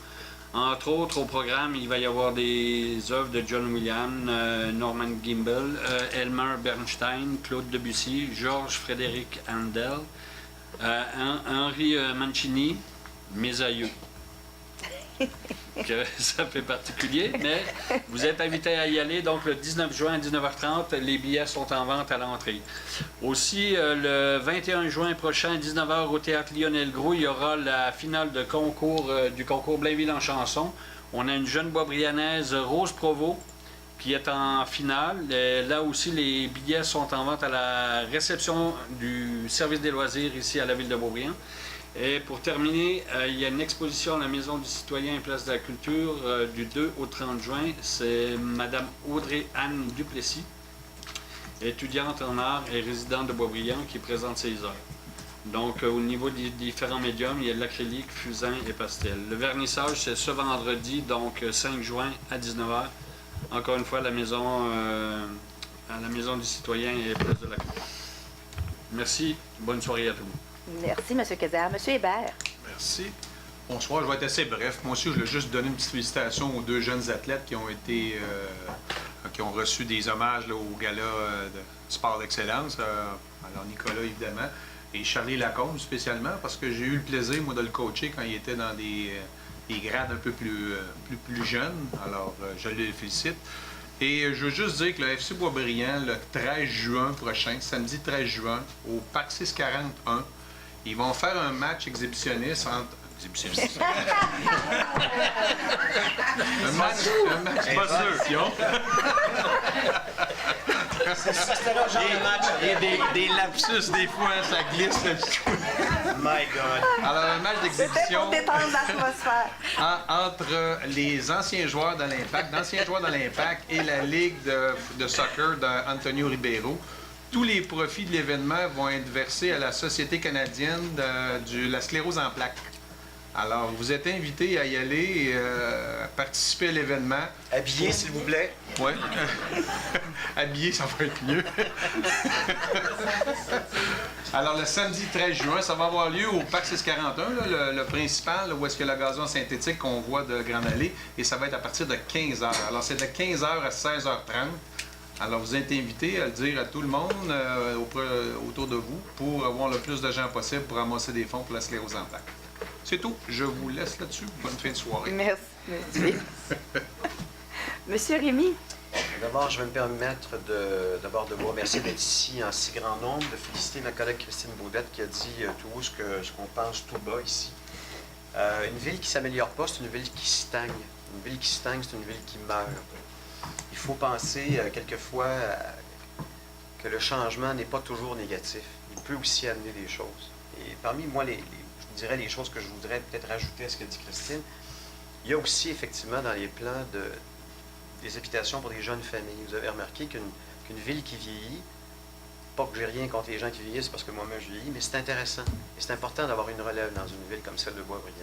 Entre autres, au programme, il va y avoir des œuvres de John Williams, Norman Gimbel, Elmer Bernstein, Claude Debussy, Georges Frédéric Handel, Henri Mancini, mes aïeux. Que ça fait particulier, mais vous êtes invités à y aller. Donc, le 19 juin à 19h30, les billets sont en vente à l'entrée. Aussi, le 21 juin prochain à 19h au Théâtre Lionel Groulx, il y aura la finale de concours du concours Blainville en chanson. On a une jeune boisbriannaise, Rose Provost, qui est en finale. Là aussi, les billets sont en vente à la réception du service des loisirs ici à la ville de Boisbriand. Et pour terminer, il y a une exposition à la Maison du Citoyen et Place de la Culture du 2 au 30 juin. C'est Mme Audrey-Anne Duplessis, étudiante en art et résidente de Boisbriand, qui présente ses œuvres. Donc, au niveau des différents médiums, il y a de l'acrylique, fusain et pastel. Le vernissage, c'est ce vendredi, donc 5 juin à 19h. Encore une fois, à la maison du citoyen et place de la Cour. Merci. Bonne soirée à tout le monde. Merci, M. Kayser. M. Hébert. Merci. Bonsoir, je vais être assez bref. Moi aussi, je voulais juste donner une petite félicitation aux 2 jeunes athlètes qui ont reçu des hommages là, au gala de sport d'excellence. Alors, Nicolas, évidemment, et Charlie Lacombe, spécialement, parce que j'ai eu le plaisir, moi, de le coacher quand il était dans des grades un peu plus jeunes. Alors, je le félicite. Et je veux juste dire que le FC Boisbriand, le 13 juin prochain, samedi 13 juin, au Parc 641, ils vont faire un match exhibitionniste entre... Exhibitionniste? un match d'exhibition. Il y a des lapsus, des fois, hein, ça glisse. My God. Alors, un match d'exhibition entre les anciens joueurs de l'Impact, et la Ligue de soccer d'Antonio Ribeiro. Tous les profits de l'événement vont être versés à la Société canadienne de la sclérose en plaques. Alors, vous êtes invités à y aller et à participer à l'événement. Habillé, s'il vous plaît. Oui. Habillé, ça va être mieux. Alors, le samedi 13 juin, ça va avoir lieu au Parc 641, là, le principal, là, où est-ce que le gazon synthétique qu'on voit de Grande Allée, et ça va être à partir de 15h. Alors, c'est de 15h à 16h30. Alors, vous êtes invités à le dire à tout le monde autour de vous pour avoir le plus de gens possible pour ramasser des fonds pour la sclérose en plaques. C'est tout. Je vous laisse là-dessus. Bonne fin de soirée. Merci, monsieur. Monsieur Rémy. D'abord, je vais me permettre d'abord de vous remercier d'être ici en si grand nombre, de féliciter ma collègue Christine Baudette qui a dit tout haut ce qu'on pense tout bas ici. Une ville qui ne s'améliore pas, c'est une ville qui stagne. Une ville qui stagne, c'est une ville qui meurt. Il faut penser quelquefois que le changement n'est pas toujours négatif. Il peut aussi amener des choses. Et parmi moi, je dirais les choses que je voudrais peut-être rajouter à ce que dit Christine, il y a aussi effectivement dans les plans des habitations pour des jeunes familles. Vous avez remarqué qu'une ville qui vieillit, pas que j'ai rien contre les gens qui vieillissent parce que moi-même je vieillis, mais c'est intéressant. Et c'est important d'avoir une relève dans une ville comme celle de Boisbriand.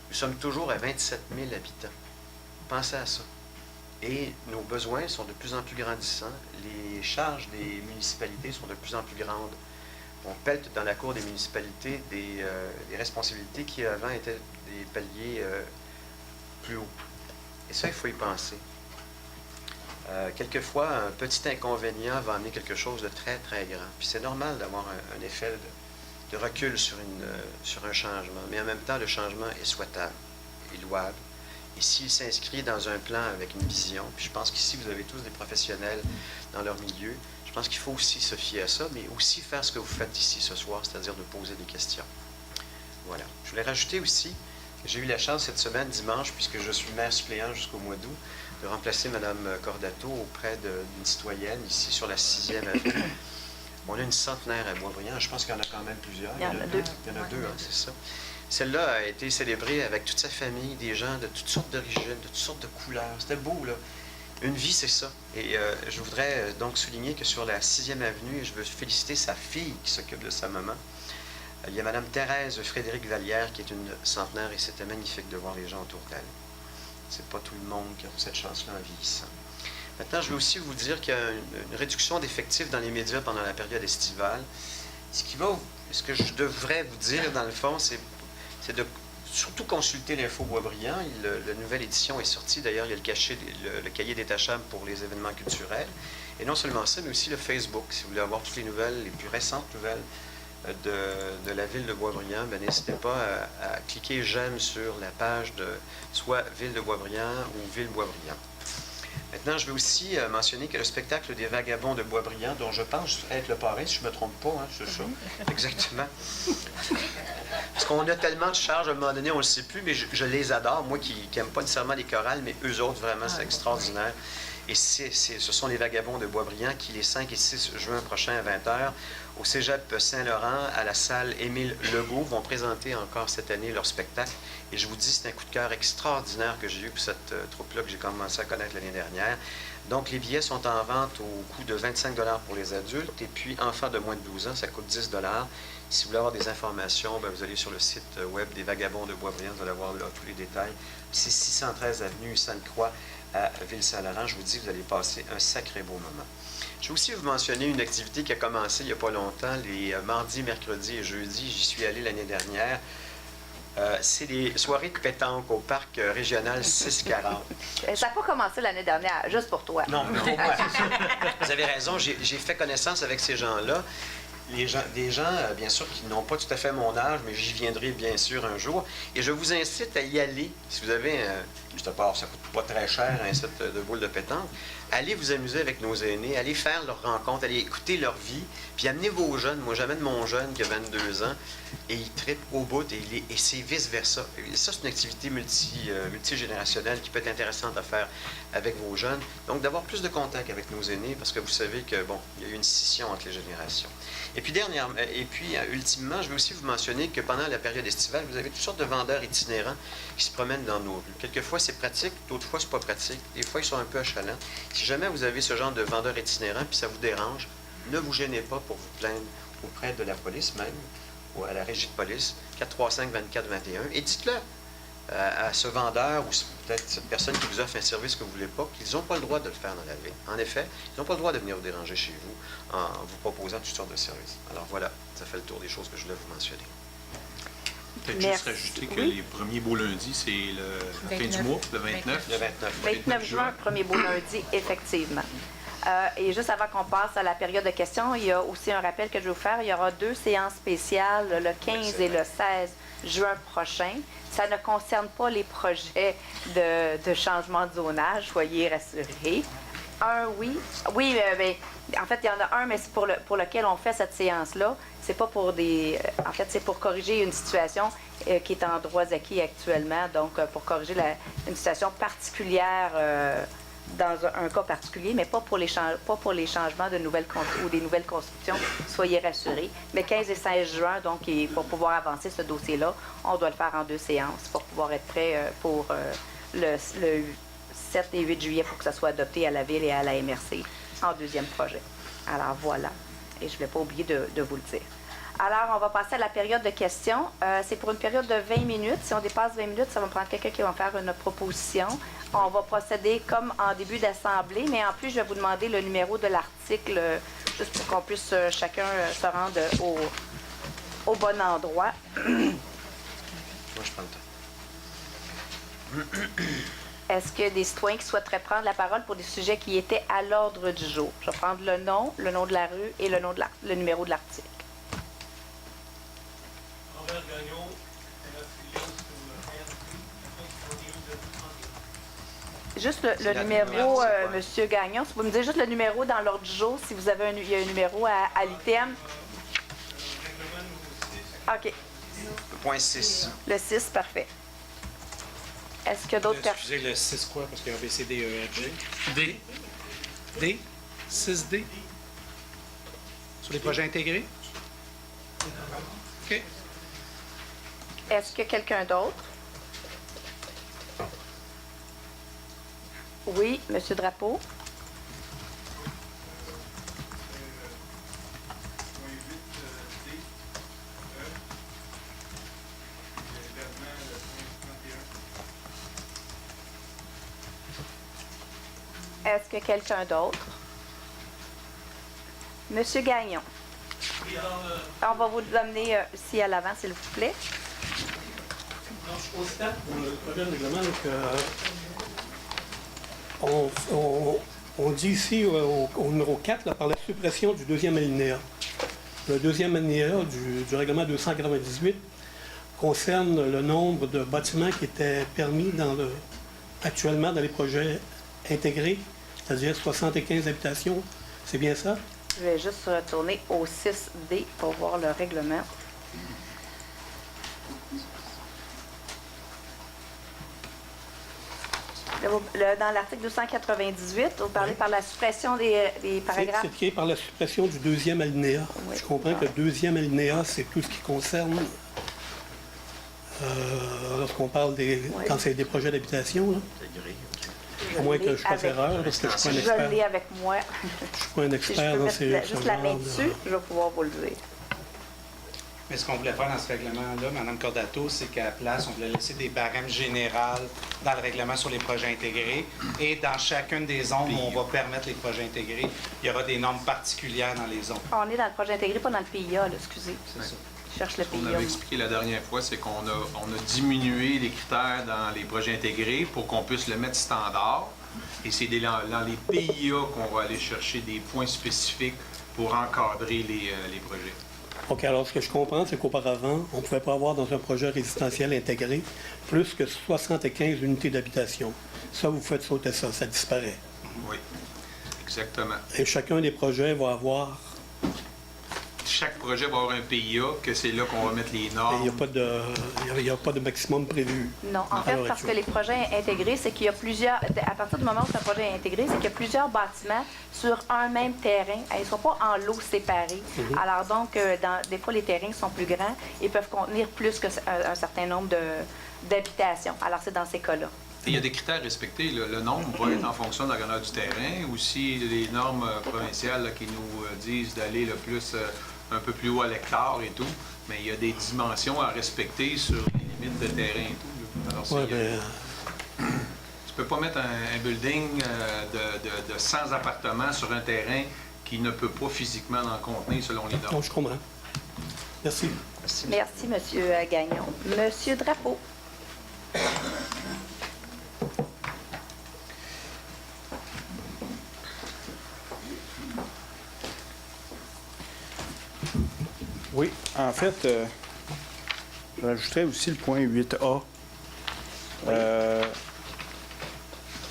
Nous sommes toujours à 27 000 habitants. Pensez à ça. Et nos besoins sont de plus en plus grandissants. Les charges des municipalités sont de plus en plus grandes. On pèle dans la cour des municipalités des responsabilités qui avant étaient des paliers plus hauts. Et ça, il faut y penser. Quelquefois, un petit inconvénient va amener quelque chose de très, très grand. Puis c'est normal d'avoir un effet de recul sur un changement. Mais en même temps, le changement est souhaitable et louable. Et s'il s'inscrit dans un plan avec une vision, puis je pense qu'ici, vous avez tous des professionnels dans leur milieu, je pense qu'il faut aussi se fier à ça, mais aussi faire ce que vous faites ici ce soir, c'est-à-dire de poser des questions. Voilà. Je voulais rajouter aussi que j'ai eu la chance cette semaine, dimanche, puisque je suis maire suppléant jusqu'au mois d'août, de remplacer Mme Cordato auprès d'une citoyenne ici sur la 6e avenue. On a une centenaire à Boisbriand. Je pense qu'il y en a quand même plusieurs. Il y en a deux. Il y en a deux, hein, c'est ça. Celle-là a été célébrée avec toute sa famille, des gens de toutes sortes d'origines, de toutes sortes de couleurs. C'était beau, là. Une vie, c'est ça. Et je voudrais donc souligner que sur la 6e avenue, je veux féliciter sa fille qui s'occupe de sa maman. Il y a Mme Thérèse Frédéric Vallière qui est une centenaire et c'était magnifique de voir les gens autour d'elle. C'est pas tout le monde qui a cette chance-là en vieillissant. Maintenant, je veux aussi vous dire qu'il y a une réduction d'effectifs dans les médias pendant la période estivale. Ce que je devrais vous dire, dans le fond, c'est de surtout consulter l'Info Boisbriand. La nouvelle édition est sortie. D'ailleurs, il y a le cahier détachable pour les événements culturels. Et non seulement ça, mais aussi le Facebook. Si vous voulez avoir toutes les nouvelles, les plus récentes nouvelles de la ville de Boisbriand, n'hésitez pas à cliquer « J'aime » sur la page de soit Ville de Boisbriand ou Ville Boisbriand. Maintenant, je vais aussi mentionner que le spectacle des Vagabonds de Boisbriand, dont je pense être le parrain, si je ne me trompe pas, hein, c'est ça, exactement. Parce qu'on a tellement de charges, à un moment donné, on ne le sait plus, mais je les adore. Moi qui n'aime pas nécessairement les chorales, mais eux autres, vraiment, c'est extraordinaire. Et ce sont les Vagabonds de Boisbriand qui, les 5 et 6 juin prochains à 20h, au Cégep Saint-Laurent, à la salle Émile Legault, vont présenter encore cette année leur spectacle. Et je vous dis, c'est un coup de cœur extraordinaire que j'ai eu pour cette troupe-là que j'ai commencé à connaître l'année dernière. Donc, les billets sont en vente au coût de 25 $ pour les adultes. Et puis, enfants de moins de 12 ans, ça coûte 10 $. Si vous voulez avoir des informations, bien, vous allez sur le site web des Vagabonds de Boisbriand, vous allez avoir là tous les détails. C'est 613 avenue Sainte-Croix à Ville-Saint-Laurent. Je vous dis, vous allez passer un sacré beau moment. Je vais aussi vous mentionner une activité qui a commencé il n'y a pas longtemps, les mardis, mercredis et jeudis. J'y suis allé l'année dernière. C'est les soirées de pétanque au parc régional 640. Ça n'a pas commencé l'année dernière, juste pour toi. Non, mais pour moi, c'est ça. Vous avez raison, j'ai fait connaissance avec ces gens-là. Des gens, bien sûr, qui n'ont pas tout à fait mon âge, mais j'y viendrai bien sûr un jour. Et je vous incite à y aller. Si vous avez, juste à part, ça ne coûte pas très cher, un set de boules de pétanque. Allez vous amuser avec nos aînés, allez faire leurs rencontres, allez écouter leur vie, puis amenez vos jeunes. Moi, j'amène mon jeune qui a 22 ans, et il trippe au bout, et c'est vice-versa. Et ça, c'est une activité multigénérationnelle qui peut être intéressante à faire avec vos jeunes. Donc, d'avoir plus de contact avec nos aînés, parce que vous savez que, bon, il y a eu une scission entre les générations. Et puis, ultimement, je vais aussi vous mentionner que pendant la période estivale, vous avez toutes sortes de vendeurs itinérants qui se promènent dans nos rues. Quelquefois, c'est pratique, d'autres fois, c'est pas pratique. Des fois, ils sont un peu achalants. Si jamais vous avez ce genre de vendeur itinérant puis ça vous dérange, ne vous gênez pas pour vous plaindre auprès de la police même, ou à la régie de police, 435-2421, et dites-le à ce vendeur ou peut-être cette personne qui vous offre un service que vous ne voulez pas, qu'ils n'ont pas le droit de le faire dans la ville. En effet, ils n'ont pas le droit de venir vous déranger chez vous en vous proposant toutes sortes de services. Alors voilà, ça fait le tour des choses que je voulais vous mentionner. Peut-être juste rajouter que les premiers beaux lundis, c'est la fin du mois, le 29. Le 29. 29 juin, premier beau lundi, effectivement. Et juste avant qu'on passe à la période de questions, il y a aussi un rappel que je vais vous faire. Il y aura 2 séances spéciales, le 15 et le 16 juin prochain. Ça ne concerne pas les projets de changement de zonage, soyez rassurés. Oui, en fait, il y en a un, mais c'est pour lequel on fait cette séance-là. C'est pas pour des... en fait, c'est pour corriger une situation qui est en droits acquis actuellement, donc pour corriger une situation particulière dans un cas particulier, mais pas pour les changements de nouvelles ou des nouvelles constructions, soyez rassurés. Mais 15 et 16 juin, donc, pour pouvoir avancer ce dossier-là, on doit le faire en 2 séances pour pouvoir être prêt pour le 7 et 8 juillet pour que ça soit adopté à la Ville et à la MRC en 2e projet. Alors voilà, et je ne voulais pas oublier de vous le dire. Alors, on va passer à la période de questions. C'est pour une période de 20 minutes. Si on dépasse 20 minutes, ça va prendre quelqu'un qui va faire une proposition. On va procéder comme en début d'assemblée, mais en plus, je vais vous demander le numéro de l'article, juste pour qu'on puisse chacun se rendre au bon endroit. Moi, je prends le temps. Est-ce qu'il y a des citoyens qui souhaiteraient prendre la parole pour des sujets qui étaient à l'ordre du jour? Je vais prendre le nom de la rue et le numéro de l'article. Juste le numéro, M. Gagnon, si vous me dites juste le numéro dans l'ordre du jour, si vous avez il y a un numéro à l'item. OK. Le point 6. Le 6, parfait. Est-ce que d'autres personnes... Excusez, le 6 quoi? Parce qu'il y a ABC, D, E, F, G. D. D. 6D. Sur les projets intégrés? OK. Est-ce que quelqu'un d'autre? Oui, M. Drapeau. Est-ce que quelqu'un d'autre? Monsieur Gagnon. Oui, alors, on va vous l'amener ici à l'avant, s'il vous plaît. Je constate pour le projet de règlement on dit ici au numéro 4 là, par la suppression du 2e alinéa. Le 2e alinéa du règlement 298 concerne le nombre de bâtiments qui étaient permis actuellement dans les projets intégrés, c'est-à-dire 75 habitations. C'est bien ça? Je vais juste retourner au 6D pour voir le règlement. Dans l'article 298, vous parlez par la suppression des paragraphes. C'est écrit par la suppression du 2e alinéa. Oui. Je comprends que le 2e alinéa, c'est tout ce qui concerne, lorsqu'on parle quand c'est des projets d'habitation. À moins que je fasse erreur, parce que je ne suis pas un expert. Je l'ai avec moi. Je ne suis pas un Si expert je peux dans mettre ces juste la main dessus, je vais pouvoir vous le dire. Mais ce qu'on voulait faire dans ce règlement-là, Mme Cordato, c'est qu'à la place, on voulait laisser des barèmes générales dans le règlement sur les projets intégrés. Et dans chacune des zones où on va permettre les projets intégrés, il y aura des normes particulières dans les zones. On est dans le projet intégré, pas dans le PIA, là, excusez. C'est ça. Je cherche le Ce qu'on PIA. avait expliqué la dernière fois, c'est qu'on a diminué les critères dans les projets intégrés pour qu'on puisse le mettre standard. Et c'est dans les PIA qu'on va aller chercher des points spécifiques pour encadrer les projets. OK, alors ce que je comprends, c'est qu'auparavant, on ne pouvait pas avoir dans un projet résidentiel intégré plus que 75 unités d'habitation. Ça, vous faites sauter ça, ça disparaît. Oui, exactement. Et chacun des projets va avoir... Chaque projet va avoir un PIA, que c'est là qu'on va mettre les normes. Il n'y a pas de maximum prévu. Non, en fait, parce que les projets intégrés, c'est qu'il y a plusieurs... À partir du moment où c'est un projet intégré, c'est qu'il y a plusieurs bâtiments sur un même terrain. Ils ne sont pas en lots séparés. Alors donc, des fois, les terrains sont plus grands et peuvent contenir plus qu'un certain nombre d'habitations. Alors, c'est dans ces cas-là. Et il y a des critères respectés. Là. Le nombre va être en fonction de la grandeur du terrain. Aussi, les normes provinciales là, qui nous disent d'aller le plus... un peu plus haut à l'hectare et tout, mais il y a des dimensions à respecter sur les limites de terrain et tout. Alors, tu peux pas mettre un building de 100 appartements sur un terrain qui ne peut pas physiquement en contenir selon les normes. Non, je comprends. Merci. Merci, M. Gagnon. M. Drapeau. Oui, en fait, j'ajouterais aussi le point 8A.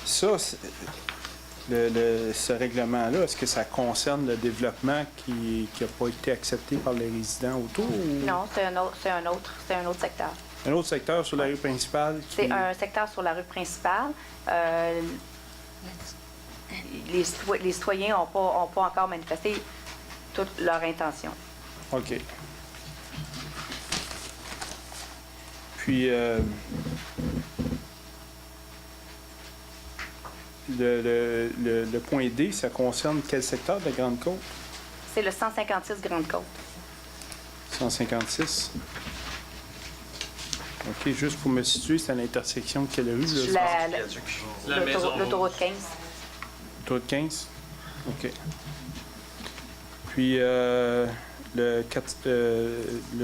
Ça, ce règlement-là, est-ce que ça concerne le développement qui n'a pas été accepté par les résidents autour? Ou... Non, c'est un autre secteur. Un autre secteur sur la rue principale? C'est un secteur sur la rue principale. Les citoyens n'ont pas encore manifesté toute leur intention. OK. Puis, le point D, ça concerne quel secteur de la Grande-Côte? C'est le 156 Grande-Côte. 156. OK, juste pour me situer, c'est à l'intersection de quelle rue? L'autoroute 15. L'autoroute 15? OK. Puis, le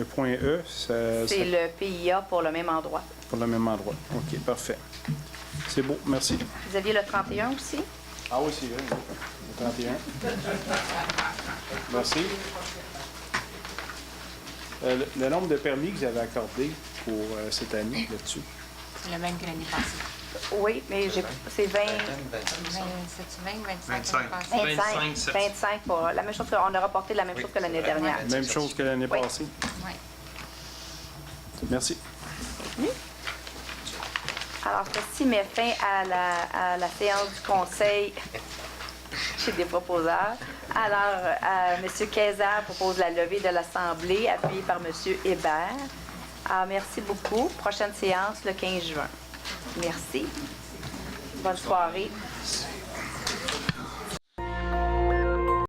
point E, c'est le PIA pour le même endroit. Pour le même endroit. OK, parfait. C'est beau, merci. Vous aviez le 31 aussi? Ah oui, c'est vrai. Le 31. Merci. Le nombre de permis que vous avez accordé pour cette année là-dessus? C'est le même que l'année passée. Oui, mais c'est 20... 25 pour la même chose on a rapporté la même chose que l'année dernière. Même chose que l'année passée? Oui. Merci. Bienvenue. Alors, ceci met fin à la séance du Conseil chez des proposeurs. Alors, M. Kayser propose la levée de l'Assemblée, appuyée par M. Hébert. Alors, merci beaucoup. Prochaine séance, le 15 juin. Merci. Bonne soirée.